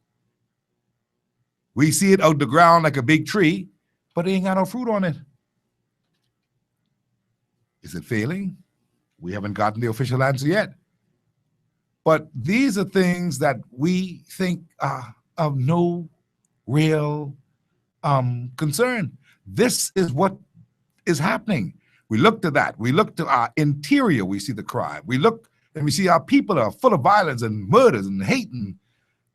We see it out the ground like a big tree, but it ain't got no fruit on it. Is it failing? We haven't gotten the official answer yet. But these are things that we think are of no real concern. This is what is happening. We look to that. We look to our interior. We see the crime. We look and we see our people are full of violence and murders and hate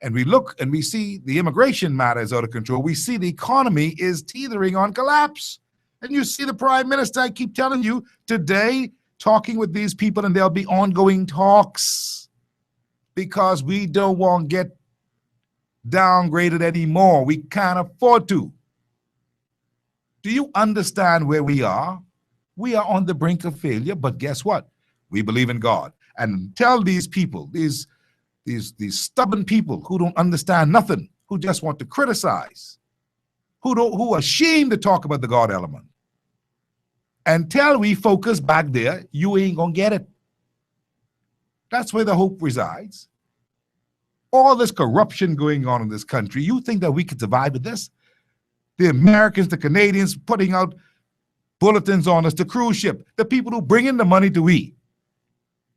and we look and we see the immigration matter is out of control, we see the economy is teetering on collapse. And you see the prime minister, I keep telling you, today talking with these people, and there'll be ongoing talks because we don't want to get downgraded anymore. We can't afford to. Do you understand where we are? We are on the brink of failure, but guess what? We believe in God. And tell these people, these stubborn people who don't understand nothing, who just want to criticize, who are ashamed to talk about the God element. Until we focus back there, you ain't gonna get it. That's where the hope resides. All this corruption going on in this country, you think that we could survive with this? The Americans, the Canadians putting out bulletins on us, the cruise ship, the people who bring in the money to eat.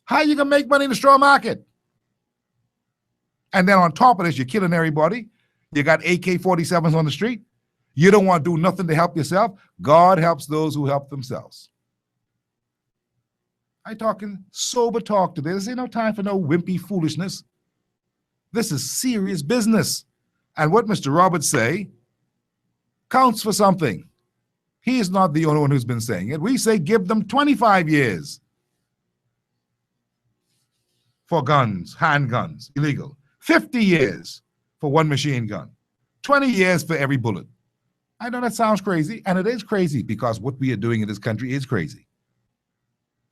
How you gonna make money in the straw market? And then on top of this, you're killing everybody. You got AK-47s on the street. You don't want to do nothing to help yourself. God helps those who help themselves. I'm talking sober talk today. This ain't no time for no wimpy foolishness. This is serious business. And what Mr. Roberts say counts for something. He is not the only one who's been saying it. We say give them 25 years for guns, handguns, illegal. 50 years for one machine gun. 20 years for every bullet. I know that sounds crazy, and it is crazy because what we are doing in this country is crazy.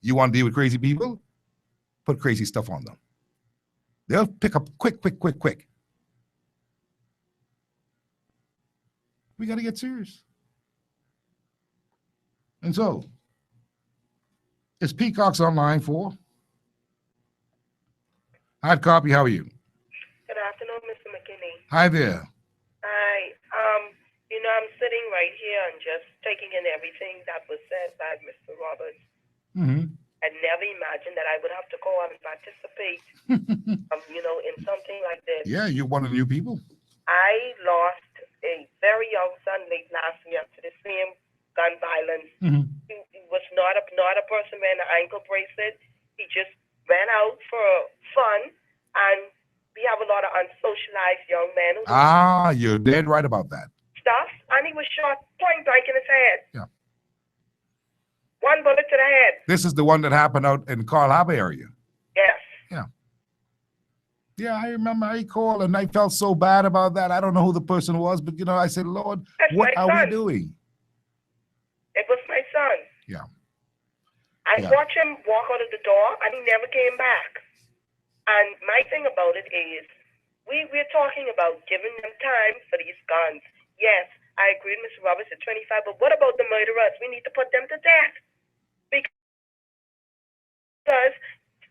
You want to deal with crazy people? Put crazy stuff on them. They'll pick up quick. We got to get serious. And so, is Peacock's online for? Hard copy, how are you? Good afternoon, Mr. McKinney. Hi there. Hi. I'm sitting right here and just taking in everything that was said by Mr. Roberts. Mm-hmm. I never imagined that I would have to go out and participate, in something like this. Yeah, you're one of the new people. I lost a very young son late last year to the same gun violence. Mm-hmm. He was not a person wearing an ankle bracelet. He just ran out for fun, and we have a lot of unsocialized young men who You're dead right about that. stuff, and he was shot point blank in his head. Yeah. One bullet to the head. This is the one that happened out in Carl Harbor area. Yes. Yeah, I remember I called and I felt so bad about that. I don't know who the person was, but I said, Lord, what are we doing? It was my son. Yeah. I watched him walk out of the door, and he never came back. And my thing about it is, we're talking about giving them time for these guns. Yes, I agree with Mr. Roberts at 25, but what about the murderers? We need to put them to death. Because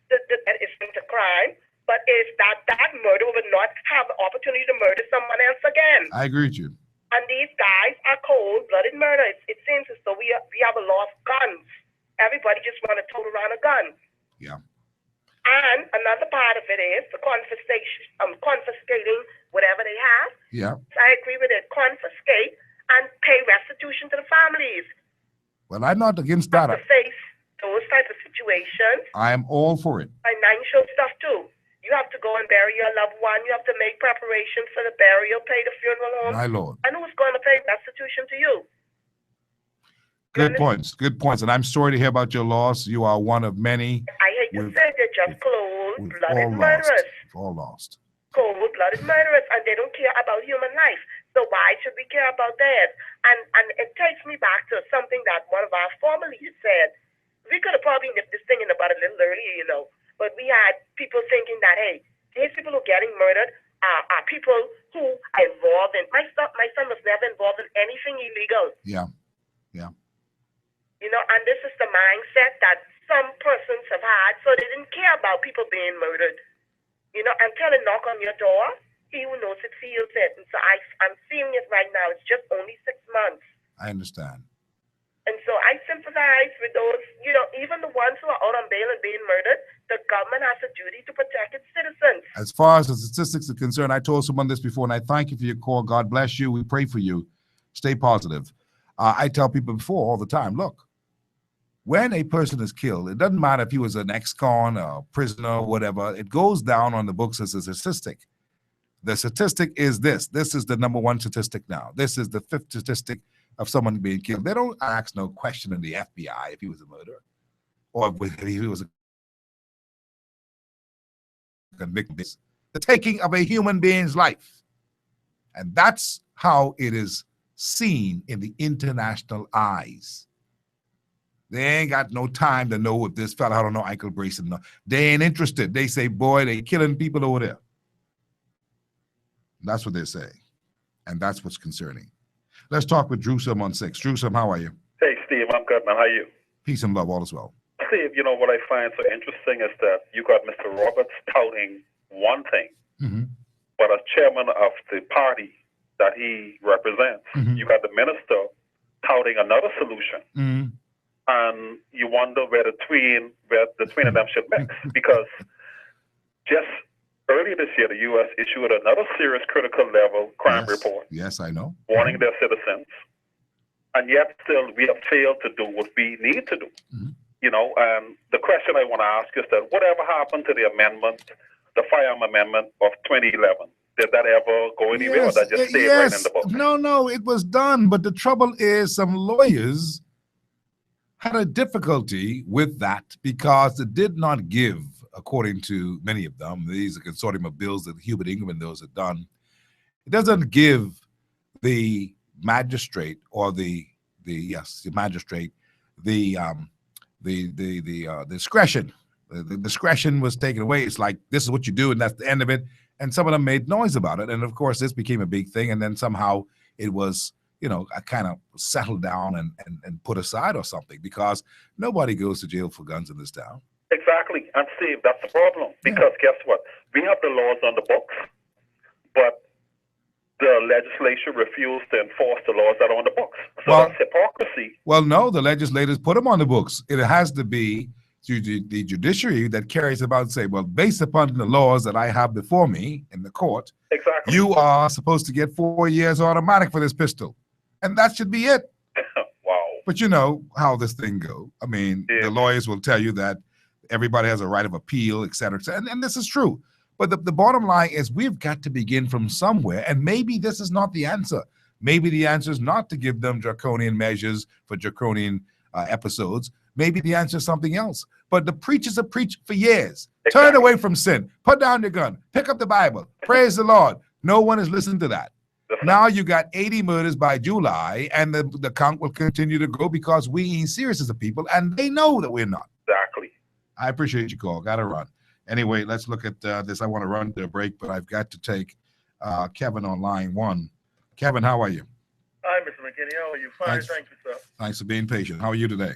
it's a crime, but if that murderer would not have the opportunity to murder someone else again. I agree with you. And these guys are cold-blooded murderers. It seems as though we have a lot of guns. Everybody just want to tote around a gun. Yeah. And another part of it is the confiscating whatever they have. Yeah. I agree with it. Confiscate and pay restitution to the families. Well, I'm not against that. To face those types of situations. I am all for it. Financial stuff too. You have to go and bury your loved one. You have to make preparations for the burial, pay the funeral home. My Lord. And who's going to pay restitution to you? Good points. Good points. And I'm sorry to hear about your loss. You are one of many. I hate to say they're just cold-blooded murderers. All lost. Cold-blooded murderers, and they don't care about human life. So why should we care about theirs? And it takes me back to something that one of our former leaders said. We could have probably nipped this thing in the bud a little earlier, but we had people thinking that, hey, these people who are getting murdered are people who are involved in. My son was never involved in anything illegal. Yeah. And this is the mindset that some persons have had, so they didn't care about people being murdered. Until they knock on your door, he who knows it feels it. And so I'm seeing it right now. It's just only 6 months. I understand. And so I sympathize with those, even the ones who are out on bail and being murdered. The government has a duty to protect its citizens. As far as the statistics are concerned, I told someone this before, and I thank you for your call. God bless you. We pray for you. Stay positive. I tell people before all the time, look, when a person is killed, it doesn't matter if he was an ex-con, a prisoner, whatever, it goes down on the books as a statistic. The statistic is this. This is the number one statistic now. This is the fifth statistic of someone being killed. They don't ask no question in the FBI if he was a murderer or if he was a convicted. The taking of a human being's life. And that's how it is seen in the international eyes. They ain't got no time to know if this fella, I don't know, Michael Brayson. No. They ain't interested. They say, boy, they killing people over there. That's what they say. And that's what's concerning. Let's talk with Drewsome on 6. Drewsome, how are you? Hey, Steve, I'm good, man. How are you? Peace and love, all is well. Steve, you know what I find so interesting is that you got Mr. Roberts touting one thing, but as chairman of the party that he represents, you got the minister touting another solution. And you wonder where the twin of them should mix. Because just earlier this year, the U.S. issued another serious critical level crime report. Yes, I know. Warning their citizens. And yet still we have failed to do what we need to do. You know, and the question I want to ask is that whatever happened to the amendment, the firearm amendment of 2011? Did that ever go anywhere or that just stayed right in the book? No, it was done. But the trouble is some lawyers had a difficulty with that because it did not give, according to many of them, these are a consortium of bills that Hubert Ingram and those have done, it doesn't give the magistrate or the magistrate the discretion. The discretion was taken away. It's like, this is what you do, and that's the end of it. And some of them made noise about it. And of course, this became a big thing. And then somehow it was, you know, kind of settled down and put aside or something, because nobody goes to jail for guns in this town. Exactly. And Steve, that's the problem. Because guess what? We have the laws on the books, but the legislature refused to enforce the laws that are on the books. So that's hypocrisy. Well, no, the legislators put them on the books. It has to be the judiciary that carries about and say, well, based upon the laws that I have before me in the court, exactly, you are supposed to get 4 years automatic for this pistol. And that should be it. Wow. But you know how this thing goes. I mean, the lawyers will tell you that everybody has a right of appeal, et cetera, et cetera. And this is true. But the bottom line is we've got to begin from somewhere. And maybe this is not the answer. Maybe the answer is not to give them draconian measures for draconian episodes. Maybe the answer is something else. But the preachers have preached for years. Exactly. Turn away from sin. Put down your gun. Pick up the Bible. Praise the Lord. No one has listened to that. Now you got 80 murders by July, and the count will continue to grow because we ain't serious as a people, and they know that we're not. Exactly. I appreciate your call. Got to run. Anyway, let's look at this. I want to run to a break, but I've got to take Kevin on line 1. Kevin, how are you? Hi, Mr. McKinney. How are you? Fine, thank you, sir. Thanks for being patient. How are you today?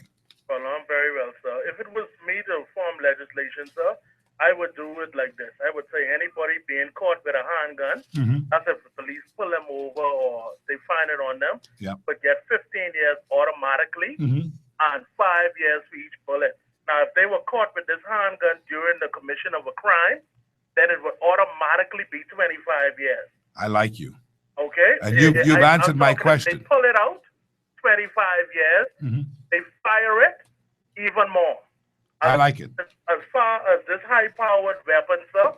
Well, I'm very well, sir. If it was me to form legislation, sir, I would do it like this. I would say anybody being caught with a handgun, that's if the police pull them over or they find it on them, but get 15 years automatically and 5 years for each bullet. Now, if they were caught with this handgun during the commission of a crime, then it would automatically be 25 years. I like you. Okay? And you've answered my question. They pull it out, 25 years. They fire it, even more. I like it. As far as this high-powered weapon, sir,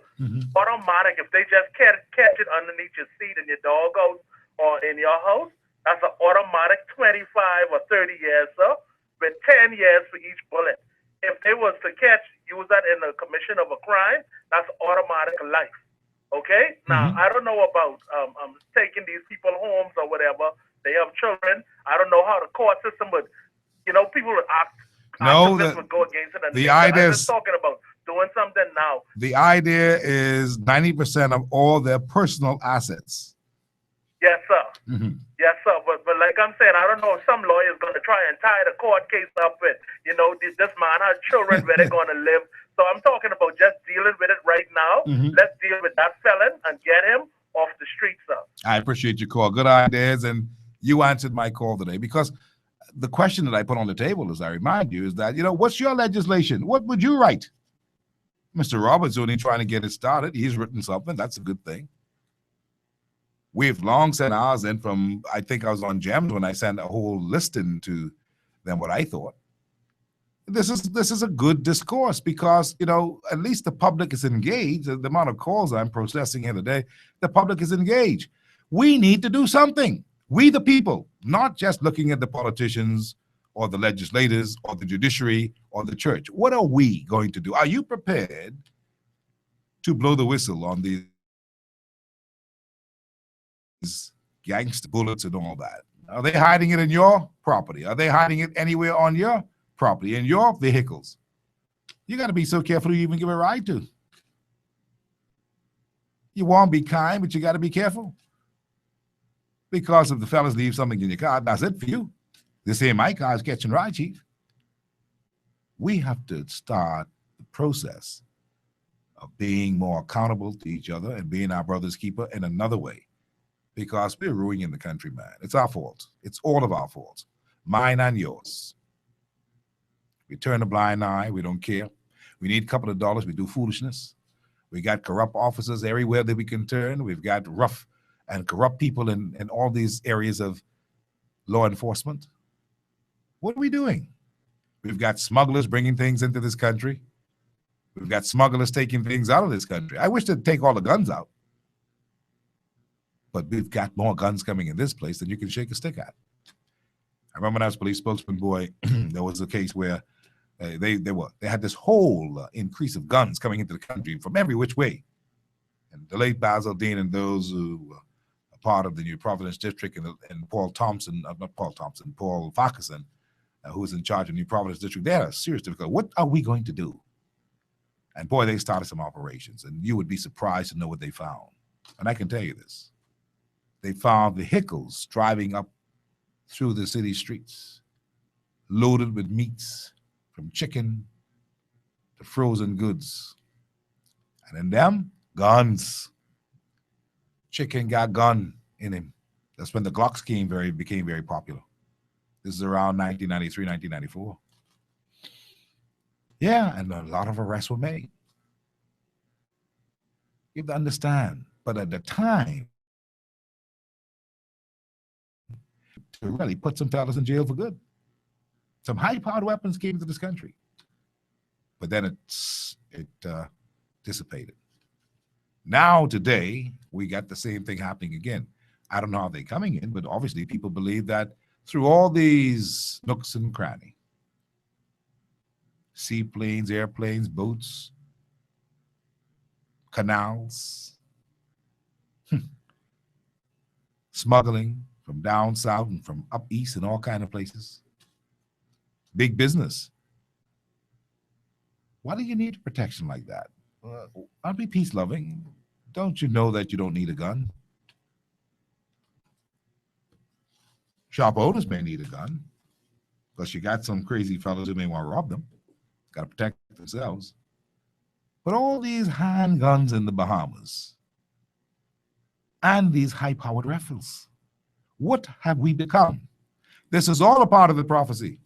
automatic, if they just catch it underneath your seat in your doghouse or in your house, that's an automatic 25 or 30 years, sir, with 10 years for each bullet. If they was to use that in the commission of a crime, that's automatic life. Okay? Now, I don't know about taking these people homes or whatever. They have children. I don't know how the court system would, you know, people would act. No, would go against it. The idea I'm just talking about doing something now. The idea is 90% of all their personal assets. Yes, sir. Yes, sir. But like I'm saying, I don't know if some lawyer's going to try and tie the court case up with, you know, this man has children where they're going to live. So I'm talking about just dealing with it right now. Let's deal with that felon and get him off the street, sir. I appreciate your call. Good ideas. And you answered my call today, because the question that I put on the table, as I remind you, is that, you know, what's your legislation? What would you write? Mr. Roberts only trying to get it started. He's written something. That's a good thing. We've long sent ours in from, I think I was on Gems when I sent a whole listing to them what I thought. this is a good discourse because, at least the public is engaged. The amount of calls I'm processing here today, the public is engaged. We need to do something. We the people, not just looking at the politicians or the legislators or the judiciary or the church. What are we going to do? Are you prepared to blow the whistle on these gangster bullets and all that? Are they hiding it in your property? Are they hiding it anywhere on your property, in your vehicles? You got to be so careful who you even give a ride to. You want to be kind, but you got to be careful. Because if the fellas leave something in your car, that's it for you. This here, my car is catching ride, chief. We have to start the process of being more accountable to each other and being our brother's keeper in another way. Because we're ruining the country, man. It's our fault. It's all of our fault. Mine and yours. We turn a blind eye. We don't care. We need a couple of dollars. We do foolishness. We got corrupt officers everywhere that we can turn. We've got rough and corrupt people in all these areas of law enforcement. What are we doing? We've got smugglers bringing things into this country. We've got smugglers taking things out of this country. I wish they'd take all the guns out. But we've got more guns coming in this place than you can shake a stick at. I remember when I was police spokesman, boy, there was a case where they had this whole increase of guns coming into the country from every which way. And the late Basil Dean and those who were part of the New Providence District and Paul Farquharson, who was in charge of New Providence District, they had a serious difficulty. What are we going to do? And boy, they started some operations, and you would be surprised to know what they found. And I can tell you this. They found vehicles driving up through the city streets, loaded with meats, from chicken to frozen goods. And in them, guns. Chicken got gun in him. That's when the Glocks became very popular. This is around 1993, 1994. Yeah, and a lot of arrests were made. You have to understand. But at the time, to really put some fellas in jail for good. Some high-powered weapons came into this country. But then it dissipated. Now, today, we got the same thing happening again. I don't know how they're coming in, but obviously people believe that through all these nooks and crannies, seaplanes, airplanes, boats, canals, smuggling from down south and from up east and all kinds of places. Big business. Why do you need protection like that? I'll be peace-loving. Don't you know that you don't need a gun? Shop owners may need a gun, because you got some crazy fellows who may want to rob them. Got to protect themselves. But all these handguns in the Bahamas and these high-powered rifles, what have we become? This is all a part of the prophecy.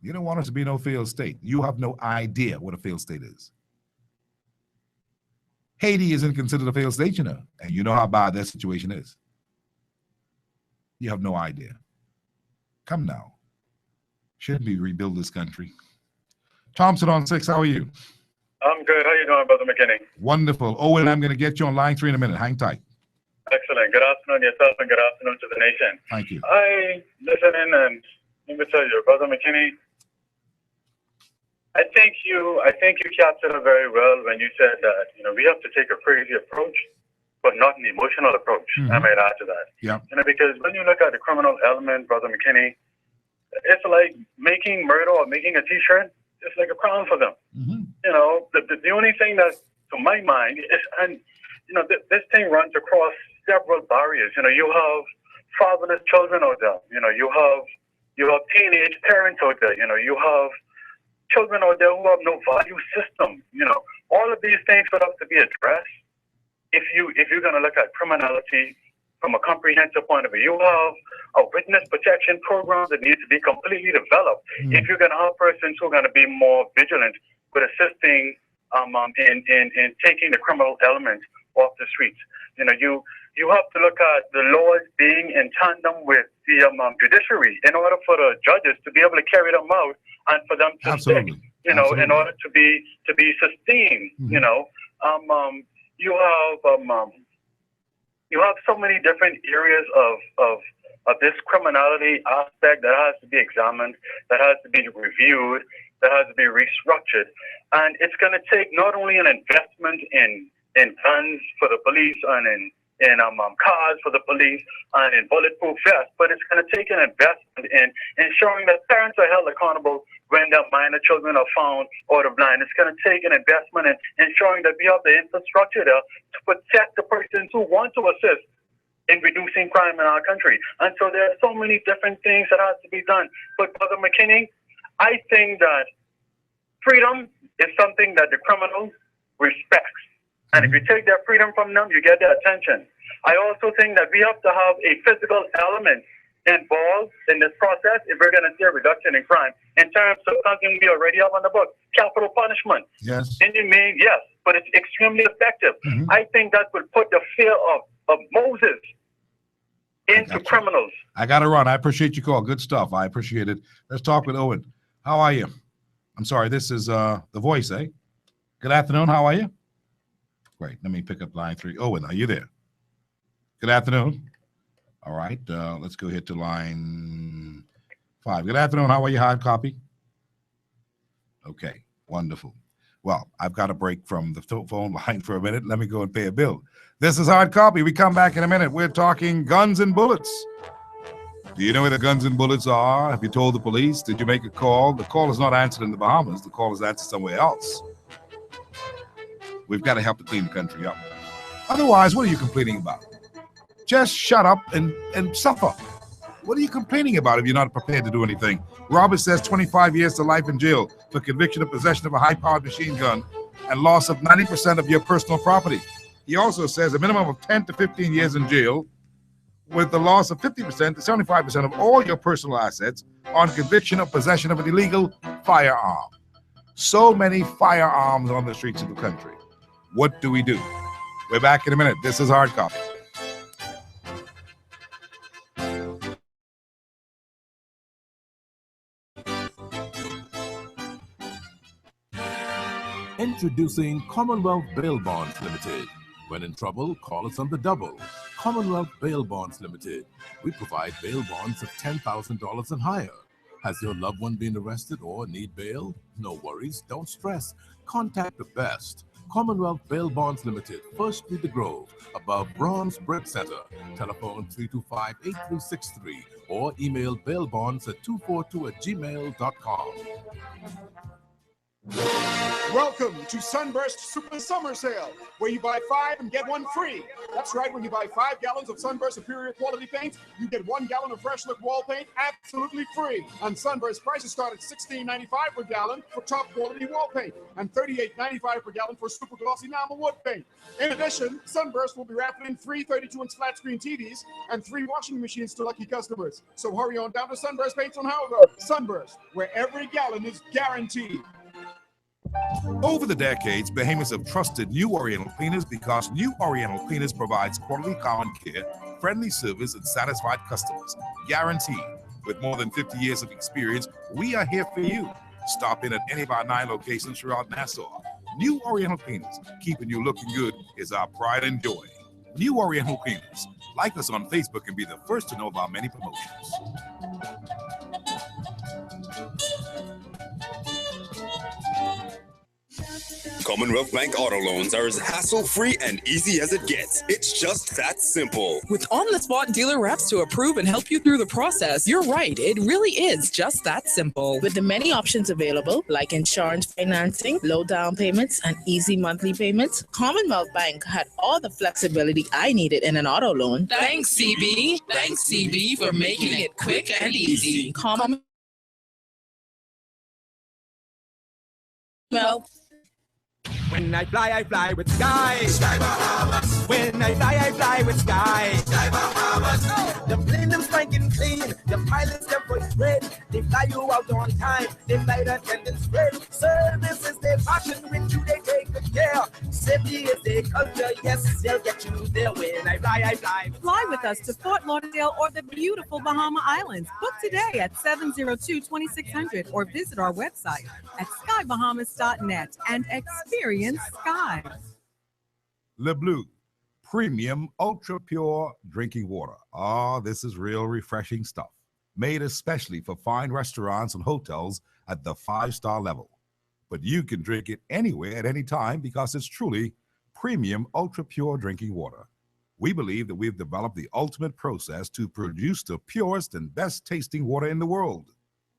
You don't want us to be no failed state. You have no idea what a failed state is. Haiti isn't considered a failed state, and you know how bad their situation is. You have no idea. Come now. Shouldn't we rebuild this country? Thompson on 6, how are you? I'm good. How you doing, Brother McKinney? Wonderful. Owen, I'm going to get you on line 3 in a minute. Hang tight. Excellent. Good afternoon yourself and good afternoon to the nation. Thank you. I listen in and let me tell you, Brother McKinney, I think you captured it very well when you said that, we have to take a crazy approach, but not an emotional approach. I might add to that. Yeah. Because when you look at the criminal element, Brother McKinney, it's like making murder or making a T-shirt. It's like a crown for them. The only thing that, to my mind, is, and this thing runs across several barriers. You have fatherless children out there. You have teenage parents out there. You have children out there who have no value system. All of these things would have to be addressed. If you're going to look at criminality from a comprehensive point of view, you have a witness protection program that needs to be completely developed. If you're going to have persons who are going to be more vigilant with assisting in taking the criminal element off the streets, you you have to look at the laws being in tandem with the judiciary in order for the judges to be able to carry them out and for them to stick, in order to be sustained. You have so many different areas of this criminality aspect that has to be examined, that has to be reviewed, that has to be restructured, and it's going to take not only an investment in guns for the police and in cars for the police and in bulletproof vests, but it's going to take an investment in ensuring that parents are held accountable when their minor children are found out of line. It's going to take an investment in ensuring that we have the infrastructure there to protect the persons who want to assist in reducing crime in our country. And so there are so many different things that has to be done. But Brother McKinney, I think that freedom is something that the criminal respects. And if you take their freedom from them, you get their attention. I also think that we have to have a physical element involved in this process if we're going to see a reduction in crime. In terms of something we already have on the book, capital punishment. Yes. Inhumane, yes, but it's extremely effective. I think that would put the fear of Moses into criminals. I got to run. I appreciate your call. Good stuff. I appreciate it. Let's talk with Owen. How are you? I'm sorry, this is The Voice, eh? Good afternoon. How are you? Great. Let me pick up line 3. Owen, are you there? Good afternoon. All right. Let's go ahead to line 5. Good afternoon. How are you, Hard Copy? Okay. Wonderful. Well, I've got a break from the phone line for a minute. Let me go and pay a bill. This is Hard Copy. We come back in a minute. We're talking guns and bullets. Do you know where the guns and bullets are? Have you told the police? Did you make a call? The call is not answered in the Bahamas. The call is answered somewhere else. We've got to help to clean the country up. Otherwise, what are you complaining about? Just shut up and suffer. What are you complaining about if you're not prepared to do anything? Robert says 25 years to life in jail for conviction of possession of a high-powered machine gun and loss of 90% of your personal property. He also says a minimum of 10 to 15 years in jail with the loss of 50% to 75% of all your personal assets on conviction of possession of an illegal firearm. So many firearms on the streets of the country. What do we do? We're back in a minute. This is Hard Copy. Introducing Commonwealth Bail Bonds Limited. When in trouble, call us on the double. Commonwealth Bail Bonds Limited. We provide bail bonds of $10,000 and higher. Has your loved one been arrested or need bail? No worries, don't stress. Contact the best. Commonwealth Bail Bonds Limited, First Street, The Grove, above Bronze Bread Center. Telephone 325-8363 or email bailbonds@242@gmail.com. Welcome to Sunburst Super Summer Sale, where you buy 5 and get 1 free. That's right, when you buy 5 gallons of Sunburst Superior Quality Paint, you get 1 gallon of Fresh Look Wall Paint absolutely free. And Sunburst prices start at $16.95 per gallon for top quality wall paint and $38.95 per gallon for super glossy enamel wood paint. In addition, Sunburst will be raffling free 32-inch flat screen TVs and 3 washing machines to lucky customers. So hurry on down to Sunburst Paints on Howard Road. Sunburst, where every gallon is guaranteed. Over the decades, Bahamas have trusted New Oriental Cleaners because New Oriental Cleaners provides quality common care, friendly service, and satisfied customers. Guaranteed. With more than 50 years of experience, we are here for you. Stop in at any of our 9 locations throughout Nassau. New Oriental Cleaners, keeping you looking good is our pride and joy. New Oriental Cleaners. Like us on Facebook and be the first to know of our many promotions. Commonwealth Bank auto loans are as hassle-free and easy as it gets. It's just that simple. With on-the-spot dealer reps to approve and help you through the process, you're right, it really is just that simple. With the many options available, like insurance financing, low down payments, and easy monthly payments, Commonwealth Bank had all the flexibility I needed in an auto loan. Thanks, CB. Thanks, CB, for making it quick and easy. When I fly with Sky. Sky Bahamas. When I fly with Sky. Sky Bahamas. The plane them spanking clean. The pilots them first grade. They fly you out on time. They flight attendants great. Service is their passion. With you they take good care. Safety is their my culture, yes, they'll get you there when I fly, I fly. Fly with us to Fort Lauderdale or the beautiful Bahama Islands. Book today at 702-2600 or visit our website at skybahamas.net and experience Sky. Le Bleu, premium, ultra pure drinking water. Ah, this is real refreshing stuff. Made especially for fine restaurants and hotels at the 5-star level. But you can drink it anywhere at any time because it's truly premium, ultra pure drinking water. We believe that we've developed the ultimate process to produce the purest and best tasting water in the world.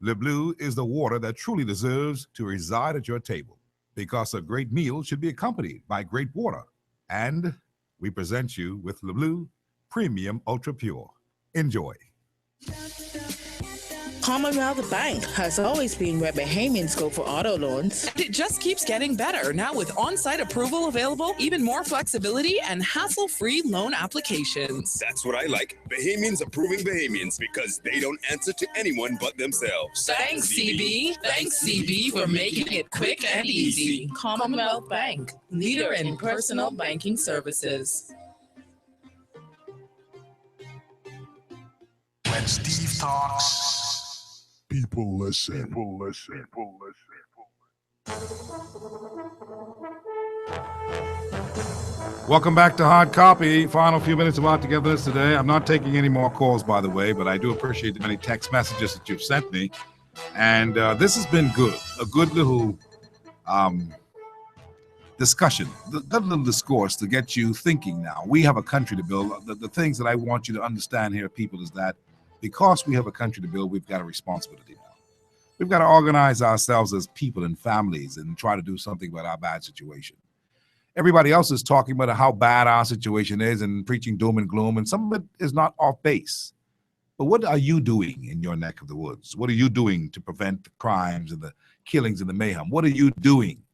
Le Bleu is the water that truly deserves to reside at your table because a great meal should be accompanied by great water. And we present you with Le Bleu Premium Ultra Pure. Enjoy. Commonwealth Bank has always been where Bahamians go for auto loans. And it just keeps getting better now with on-site approval available, even more flexibility, and hassle-free loan applications. That's what I like. Bahamians approving Bahamians because they don't answer to anyone but themselves. Thanks, CB. Thanks, CB, for making it quick and easy. Commonwealth Bank, leader in personal banking services. When Steve talks, people listen. People listen. People listen. Welcome back to Hard Copy. Final few minutes of Art Togetherness today. I'm not taking any more calls, by the way, but I do appreciate the many text messages that you've sent me. And this has been good. A good little discussion, a good little discourse to get you thinking now. We have a country to build. The things that I want you to understand here, people, is that because we have a country to build, we've got a responsibility now. We've got to organize ourselves as people and families and try to do something about our bad situation. Everybody else is talking about how bad our situation is and preaching doom and gloom, and some of it is not off base. But what are you doing in your neck of the woods? What are you doing to prevent the crimes and the killings and the mayhem? What are you doing?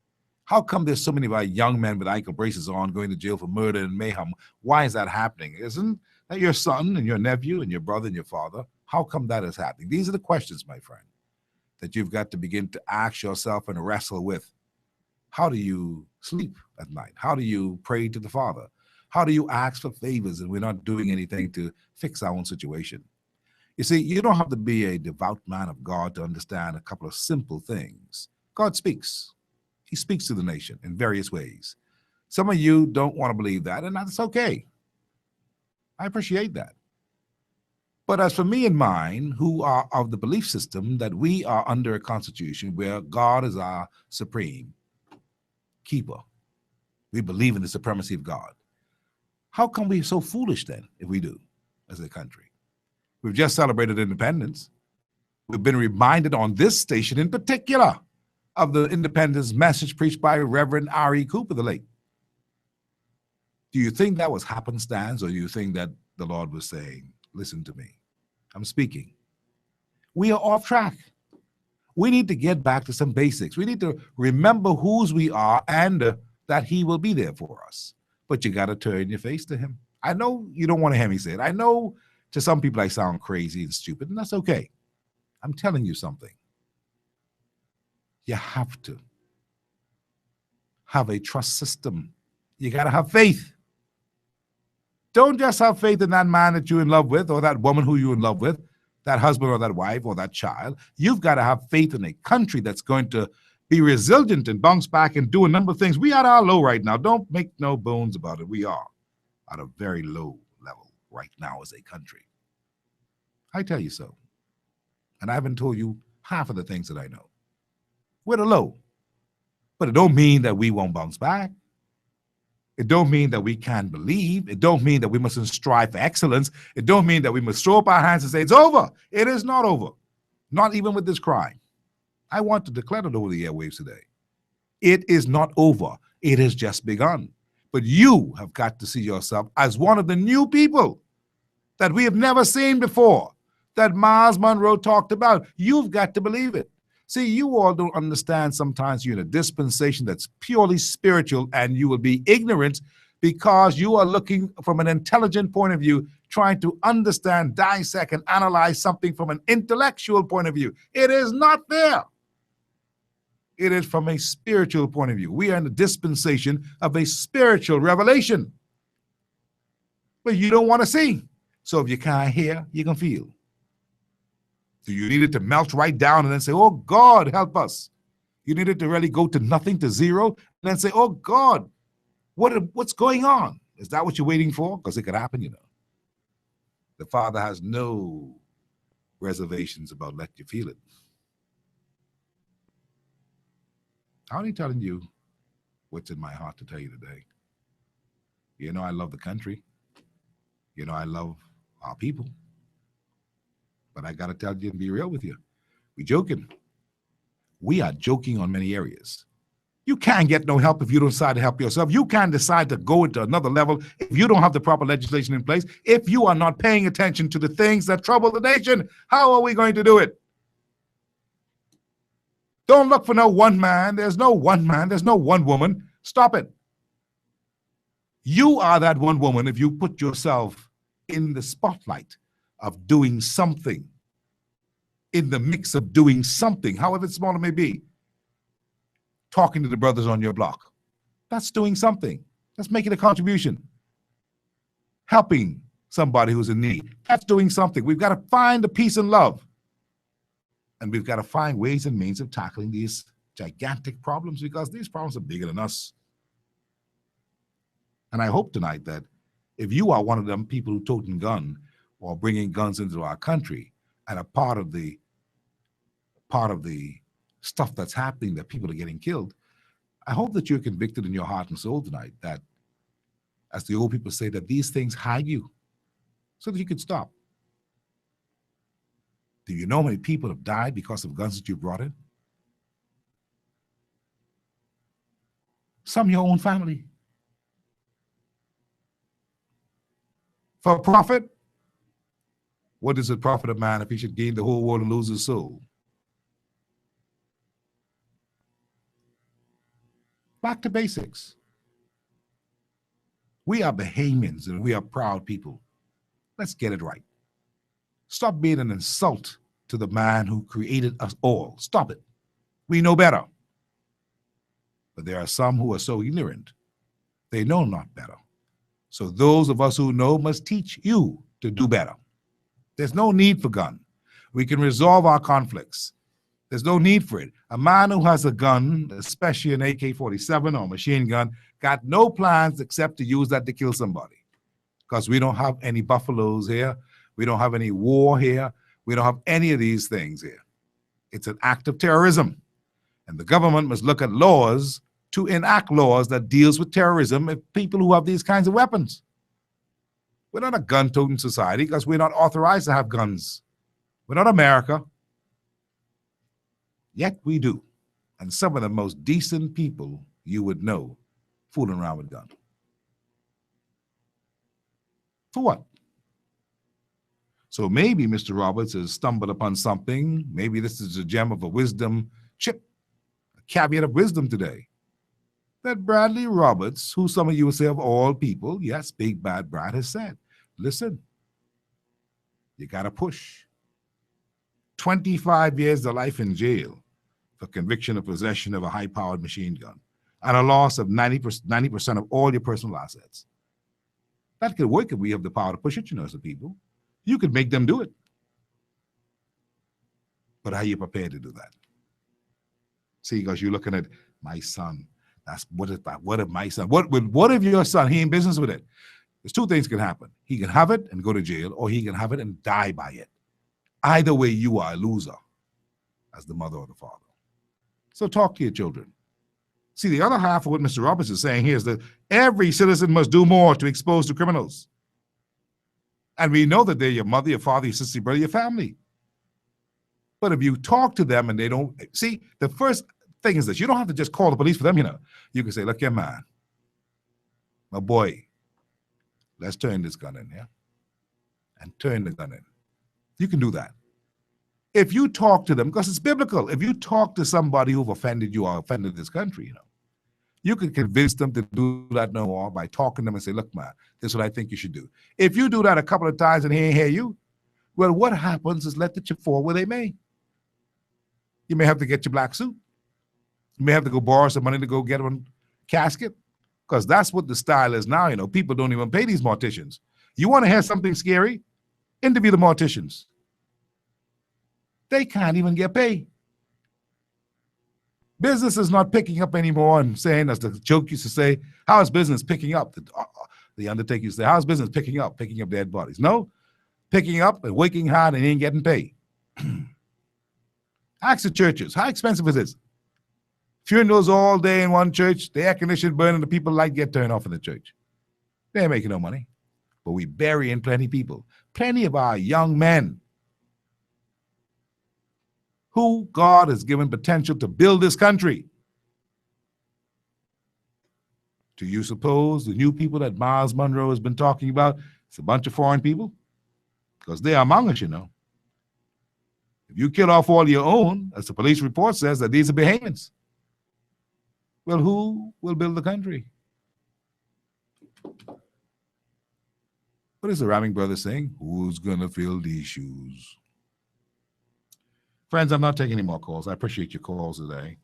How come there's so many of our young men with ankle braces on going to jail for murder and mayhem? Why is that happening? Isn't that your son and your nephew and your brother and your father? How come that is happening? These are the questions, my friend, that you've got to begin to ask yourself and wrestle with. How do you sleep at night? How do you pray to the Father? How do you ask for favors and we're not doing anything to fix our own situation? You see, you don't have to be a devout man of God to understand a couple of simple things. God speaks. He speaks to the nation in various ways. Some of you don't want to believe that, and that's okay. I appreciate that. But as for me and mine, who are of the belief system that we are under a constitution where God is our supreme keeper, we believe in the supremacy of God. How come we're so foolish then, if we do, as a country? We've just celebrated independence. We've been reminded on this station in particular of the independence message preached by Reverend R.E. Cooper, the late. Do you think that was happenstance, or do you think that the Lord was saying, listen to me, I'm speaking? We are off track. We need to get back to some basics. We need to remember whose we are and that he will be there for us. But you got to turn your face to him. I know you don't want to hear me say it. I know to some people I sound crazy and stupid, and that's okay. I'm telling you something. You have to have a trust system. You got to have faith. Don't just have faith in that man that you're in love with or that woman who you're in love with, that husband or that wife or that child. You've got to have faith in a country that's going to be resilient and bounce back and do a number of things. We are at our low right now. Don't make no bones about it. We are at a very low level right now as a country. I tell you so. And I haven't told you half of the things that I know. We're at a low. But it don't mean that we won't bounce back. It don't mean that we can't believe. It don't mean that we mustn't strive for excellence. It don't mean that we must throw up our hands and say, it's over. It is not over. Not even with this crime. I want to declare it over the airwaves today. It is not over. It has just begun. But you have got to see yourself as one of the new people that we have never seen before, that Miles Monroe talked about. You've got to believe it. See, you all don't understand sometimes you're in a dispensation that's purely spiritual and you will be ignorant because you are looking from an intelligent point of view, trying to understand, dissect, and analyze something from an intellectual point of view. It is not there. It is from a spiritual point of view. We are in the dispensation of a spiritual revelation. But you don't want to see. So if you can't hear, you can feel. Do you need it to melt right down and then say, oh, God, help us? You need it to really go to nothing, to zero, and then say, oh, God, what's going on? Is that what you're waiting for? Because it could happen, you know. The Father has no reservations about letting you feel it. I'm only telling you what's in my heart to tell you today. You know I love the country. You know I love our people. But I got to tell you and be real with you. We're joking. We are joking on many areas. You can't get no help if you don't decide to help yourself. You can't decide to go into another level if you don't have the proper legislation in place, if you are not paying attention to the things that trouble the nation. How are we going to do it? Don't look for no one man. There's no one man. There's no one woman. Stop it. You are that one woman if you put yourself in the spotlight of doing something, in the mix of doing something, however small it may be. Talking to the brothers on your block. That's doing something. That's making a contribution. Helping somebody who's in need. That's doing something. We've got to find the peace and love. And we've got to find ways and means of tackling these gigantic problems because these problems are bigger than us. And I hope tonight that if you are one of them people who toting gun or bringing guns into our country and a part of the stuff that's happening, that people are getting killed, I hope that you're convicted in your heart and soul tonight that, as the old people say, that these things hide you so that you can stop. Do you know how many people have died because of guns that you brought in? Some your own family. For profit? What does it profit a man if he should gain the whole world and lose his soul? Back to basics. We are Bahamians and we are proud people. Let's get it right. Stop being an insult to the man who created us all. Stop it. We know better. But there are some who are so ignorant, they know not better. So those of us who know must teach you to do better. There's no need for gun. We can resolve our conflicts. There's no need for it. A man who has a gun, especially an AK-47 or machine gun, got no plans except to use that to kill somebody. Because we don't have any buffaloes here. We don't have any war here. We don't have any of these things here. It's an act of terrorism. And the government must look at laws to enact laws that deals with terrorism of people who have these kinds of weapons. We're not a gun-toting society because we're not authorized to have guns. We're not America. Yet we do. And some of the most decent people you would know fooling around with guns. For what? So maybe Mr. Roberts has stumbled upon something. Maybe this is a gem of a wisdom chip, a caveat of wisdom today. That Bradley Roberts, who some of you would say of all people, yes, Big Bad Brad has said, listen, you got to push. 25 years of life in jail for conviction of possession of a high-powered machine gun and a loss of 90% of all your personal assets. That could work if we have the power to push it, you know, as a people. You could make them do it. But are you prepared to do that? See, because you're looking at my son. That's what if my son? What if your son, he ain't business with it? There's two things can happen. He can have it and go to jail, or he can have it and die by it. Either way, you are a loser as the mother or the father. So talk to your children. See, the other half of what Mr. Roberts is saying here is that every citizen must do more to expose the criminals. And we know that they're your mother, your father, your sister, your brother, your family. But if you talk to them and they don't, see, the first thing is this, you don't have to just call the police for them, you know. You can say, look here, man, my boy, let's turn this gun in, yeah? And turn the gun in. You can do that. If you talk to them, because it's biblical, if you talk to somebody who've offended you or offended this country, you know, you can convince them to do that no more by talking to them and say, look, man, this is what I think you should do. If you do that a couple of times and he ain't hear you, well, what happens is let the chip fall where they may. You may have to get your black suit. You may have to go borrow some money to go get one casket, because that's what the style is now. People don't even pay these morticians. You want to hear something scary? Interview the morticians. They can't even get paid. Business is not picking up anymore and saying, as the joke used to say, how is business picking up? The undertaker used to say, how is business picking up dead bodies? No, picking up and working hard and ain't getting paid. Ask the churches, how expensive is this? Funerals all day in one church, the air conditioning burning, the people light get turned off in the church. They ain't making no money. But we burying plenty people. Plenty of our young men who God has given potential to build this country. Do you suppose the new people that Miles Monroe has been talking about, it's a bunch of foreign people? Because they are among us, If you kill off all your own, as the police report says, that these are Bahamians. Well, who will build the country? What is the Ramming Brothers saying? Who's going to fill these shoes? Friends, I'm not taking any more calls. I appreciate your calls today.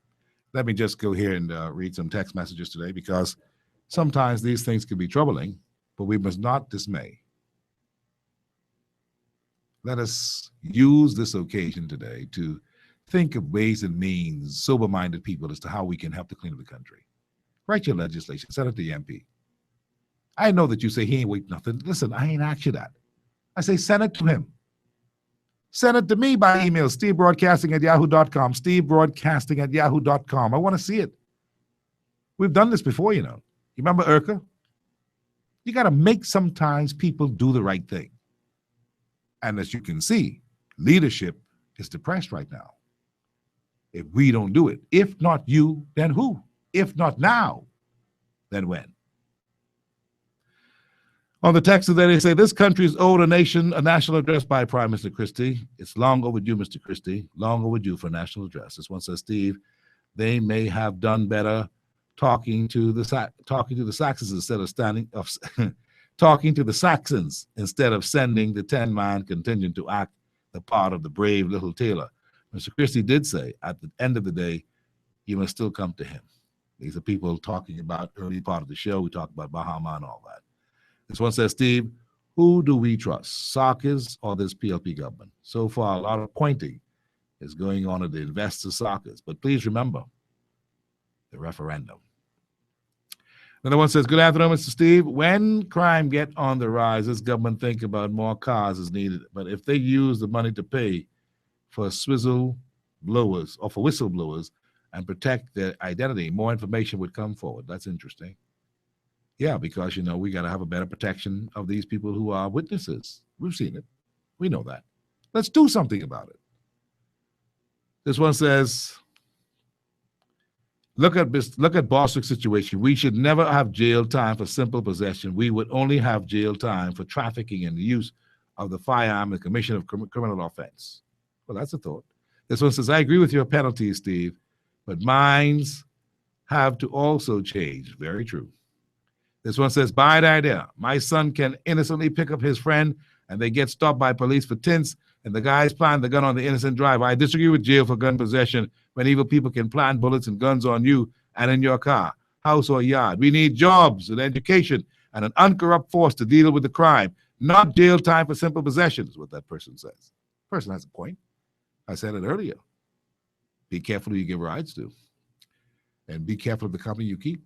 Let me just go here and read some text messages today, because sometimes these things can be troubling, but we must not dismay. Let us use this occasion today to think of ways and means, sober-minded people, as to how we can help to clean up the country. Write your legislation, send it to the MP. I know that you say he ain't waiting nothing. Listen, I ain't asked you that. I say send it to him. Send it to me by email, stevebroadcasting@yahoo.com, stevebroadcasting@yahoo.com. I want to see it. We've done this before, You remember Urca? You got to make sometimes people do the right thing. And as you can see, leadership is depressed right now. If we don't do it, if not you, then who? If not now, then when? On the text today, they say, this country is owed a national address by Prime Minister Christie. It's long overdue, Mr. Christie, long overdue for a national address. This one says, Steve, they may have done better talking to the Saxons instead of talking to the Saxons instead of sending the 10-man contingent to act the part of the brave little Taylor. Mr. Christie did say, at the end of the day, you must still come to him. These are people talking about early part of the show. We talked about Bahama and all that. This one says, Steve, who do we trust, SARKers or this PLP government? So far, a lot of pointing is going on at the investor SARKers. But please remember the referendum. Another one says, good afternoon, Mr. Steve. When crime get on the rise, this government think about more cars is needed. But if they use the money to pay for swizzle blowers or for whistleblowers and protect their identity, more information would come forward. That's interesting. Yeah, because, we got to have a better protection of these people who are witnesses. We've seen it. We know that. Let's do something about it. This one says, look at Bostwick's situation. We should never have jail time for simple possession. We would only have jail time for trafficking and the use of the firearm and commission of criminal offense. Well, that's a thought. This one says, I agree with your penalties, Steve, but minds have to also change. Very true. This one says, buy the idea. My son can innocently pick up his friend and they get stopped by police for tints and the guys plant the gun on the innocent driver. I disagree with jail for gun possession when evil people can plant bullets and guns on you and in your car, house or yard. We need jobs and education and an uncorrupt force to deal with the crime, not jail time for simple possession, is what that person says. The person has a point. I said it earlier. Be careful who you give rides to. And be careful of the company you keep.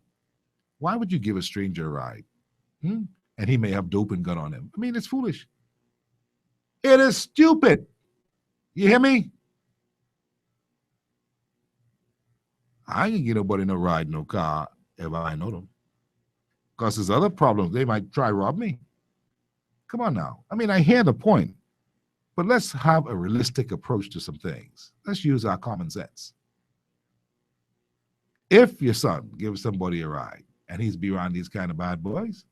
Why would you give a stranger a ride? And he may have dope and gun on him. I mean, it's foolish. It is stupid. You hear me? I ain't get nobody no ride, no car, if I know them. Because there's other problems. They might try to rob me. Come on now. I mean, I hear the point. But let's have a realistic approach to some things. Let's use our common sense. If your son gives somebody a ride and he's be around these kind of bad boys,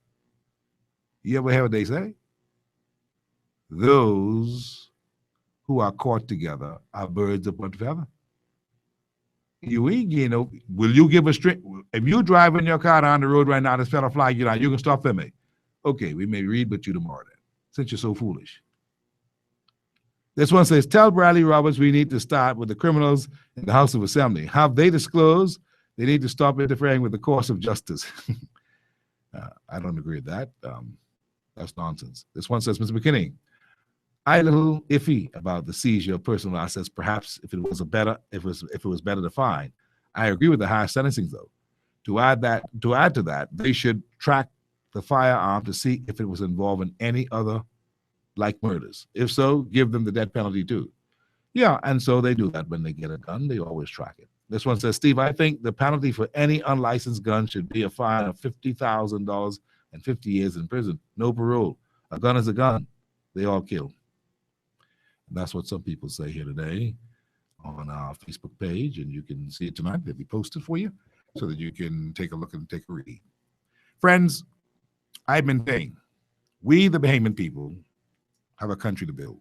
you ever hear what they say? Those who are caught together are birds of one feather. Will you give a string? If you drive in your car down the road right now, this fella flag you down, you can stop for me. Okay, we may read with you tomorrow then, since you're so foolish. This one says, tell Bradley Roberts we need to start with the criminals in the House of Assembly. Have they disclosed they need to stop interfering with the course of justice? I don't agree with that. That's nonsense. This one says, Mr. McKinney, I a little iffy about the seizure of personal assets. Perhaps if it was better defined. I agree with the higher sentencing, though. To add to that, they should track the firearm to see if it was involved in any other like murders. If so, give them the death penalty too. Yeah, and so they do that when they get a gun. They always track it. This one says, Steve, I think the penalty for any unlicensed gun should be a fine of $50,000 and 50 years in prison. No parole. A gun is a gun. They all kill. And that's what some people say here today on our Facebook page, and you can see it tonight. They'll be posted for you so that you can take a look and take a read. Friends, I've been saying, we the Bahamian people have a country to build.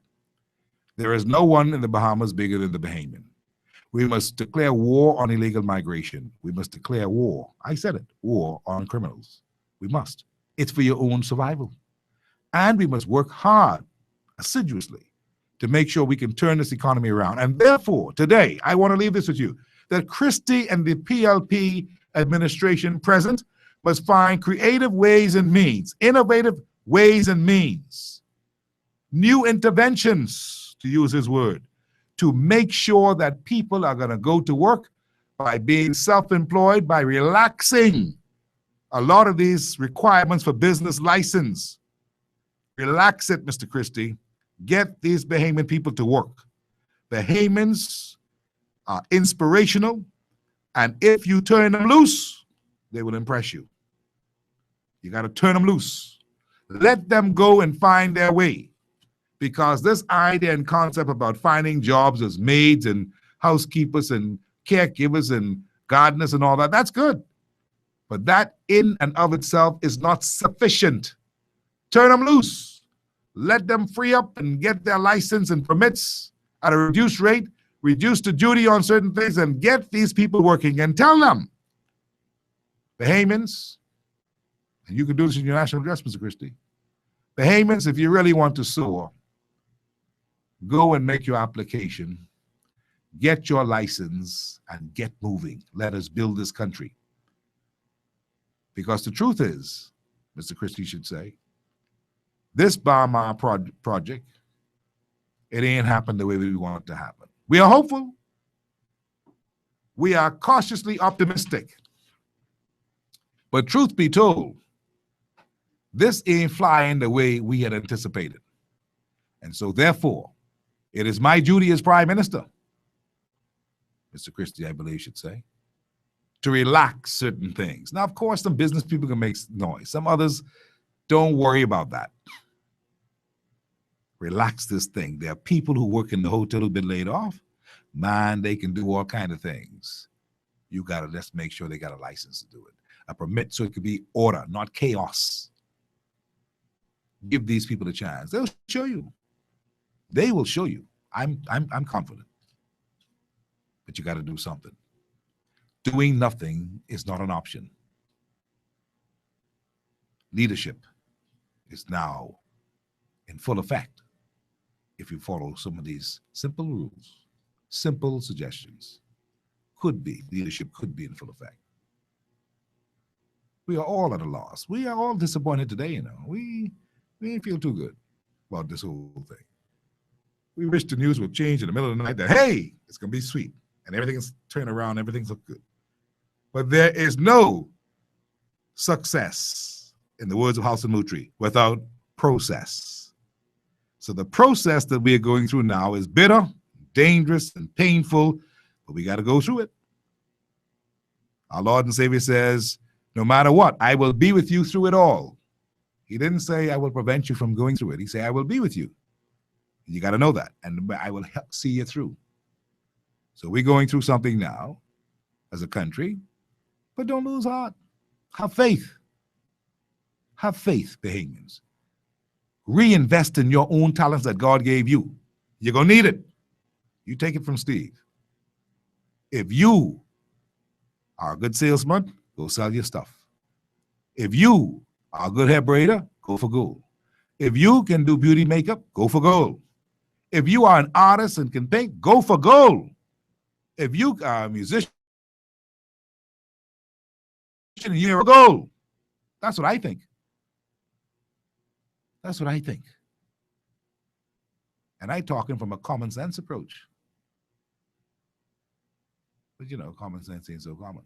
There is no one in the Bahamas bigger than the Bahamian. We must declare war on illegal migration. We must declare war. I said it, war on criminals. We must. It's for your own survival. And we must work hard, assiduously, to make sure we can turn this economy around. And therefore, today, I want to leave this with you, that Christie and the PLP administration present must find creative ways and means, innovative ways and means, new interventions, to use his word, to make sure that people are going to go to work by being self-employed, by relaxing a lot of these requirements for business license. Relax it, Mr. Christie. Get these Bahamian people to work. Bahamians are inspirational, and if you turn them loose, they will impress you. You got to turn them loose. Let them go and find their way. Because this idea and concept about finding jobs as maids and housekeepers and caregivers and gardeners and all that, that's good. But that in and of itself is not sufficient. Turn them loose. Let them free up and get their license and permits at a reduced rate, reduce the duty on certain things, and get these people working. And tell them, Bahamians, and you can do this in your national address, Mr. Christie, Bahamians, if you really want to soar, go and make your application, get your license, and get moving. Let us build this country. Because the truth is, Mr. Christie should say, this Bahama project, it ain't happened the way we want it to happen. We are hopeful. We are cautiously optimistic. But truth be told, this ain't flying the way we had anticipated. And so therefore, it is my duty as Prime Minister, Mr. Christie, I believe, should say, to relax certain things. Now, of course, some business people can make noise. Some others, don't worry about that. Relax this thing. There are people who work in the hotel who've been laid off. Man, they can do all kinds of things. You got to just make sure they got a license to do it. A permit so it could be order, not chaos. Give these people a chance. They'll show you. They will show you. I'm confident. But you got to do something. Doing nothing is not an option. Leadership is now in full effect if you follow some of these simple rules, simple suggestions. Leadership could be in full effect. We are all at a loss. We are all disappointed today, you know. We ain't feel too good about this whole thing. We wish the news would change in the middle of the night that, hey, it's going to be sweet, and everything's turned around, everything's look good. But there is no success, in the words of Housen Mutri, without process. So the process that we are going through now is bitter, dangerous, and painful, but we got to go through it. Our Lord and Savior says, no matter what, I will be with you through it all. He didn't say, I will prevent you from going through it. He said, I will be with you. You got to know that, and I will help see you through. So we're going through something now as a country, but don't lose heart. Have faith. Have faith, Bahamians. Reinvest in your own talents that God gave you. You're going to need it. You take it from Steve. If you are a good salesman, go sell your stuff. If you are a good hair braider, go for gold. If you can do beauty makeup, go for gold. If you are an artist and can paint, go for gold. If you are a musician, you're gold. That's what I think. That's what I think. And I'm talking from a common sense approach. But common sense ain't so common.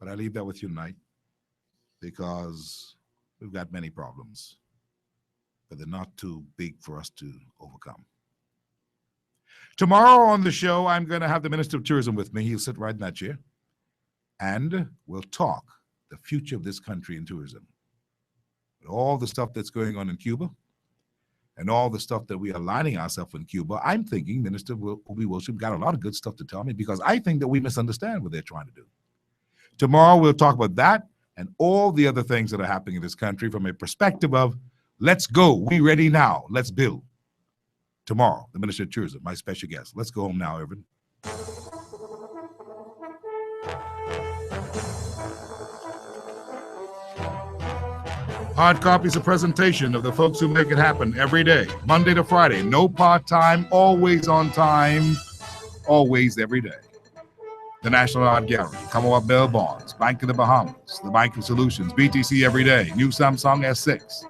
But I leave that with you tonight because we've got many problems, but they're not too big for us to overcome. Tomorrow on the show, I'm going to have the Minister of Tourism with me. He'll sit right in that chair. And we'll talk the future of this country in tourism. All the stuff that's going on in Cuba and all the stuff that we are aligning ourselves in Cuba, I'm thinking Minister Obi Wilson got a lot of good stuff to tell me because I think that we misunderstand what they're trying to do. Tomorrow, we'll talk about that and all the other things that are happening in this country from a perspective of, let's go, we ready now, let's build. Tomorrow, the Minister of Tourism, my special guest. Let's go home now, Irvin. Hard Copy is a presentation of the folks who make it happen every day, Monday to Friday. No part-time, always on time, always every day. The National Art Gallery, Commonwealth Bail Bonds, Bank of the Bahamas, the Banking Solutions, BTC Every Day, new Samsung S6.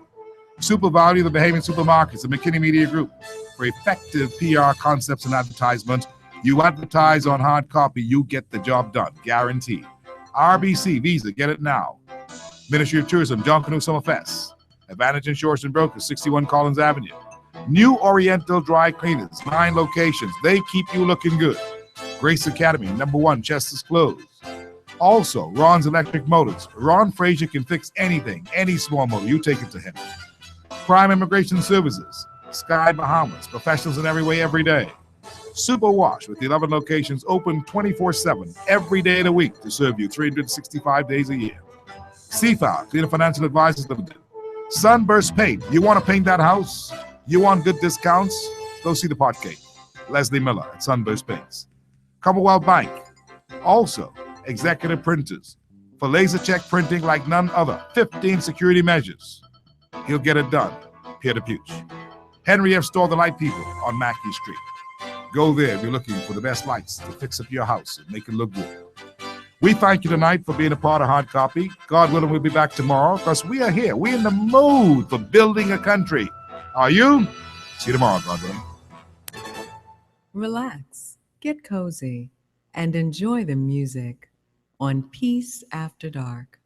Super Value, the Bahamian Supermarkets, the McKinney Media Group. For effective PR concepts and advertisement, you advertise on Hard Copy, you get the job done, guaranteed. RBC, Visa, get it now. Ministry of Tourism, John Canoe Summerfest. Advantage Insurance and Brokers, 61 Collins Avenue. New Oriental Dry Cleaners, 9 locations. They keep you looking good. Grace Academy, #1, Chester's Close. Also, Ron's Electric Motors. Ron Frazier can fix anything, any small motor. You take it to him. Prime Immigration Services, Sky Bahamas. Professionals in every way, every day. Super Wash with 11 locations open 24/7 every day of the week to serve you 365 days a year. CFA, Cleaner Financial Advisors Limited. Sunburst Paint. You want to paint that house? You want good discounts? Go see the Potcake. Leslie Miller at Sunburst Paints. Commonwealth Bank. Also, Executive Printers. For laser check printing like none other. 15 security measures. He'll get it done. Peter Puch. Henry F. Store, the light people on Mackey Street. Go there if you're looking for the best lights to fix up your house and make it look good. We thank you tonight for being a part of Hard Copy. God willing, we'll be back tomorrow because we are here. We're in the mood for building a country. Are you? See you tomorrow, God willing. Relax, get cozy, and enjoy the music on Peace After Dark.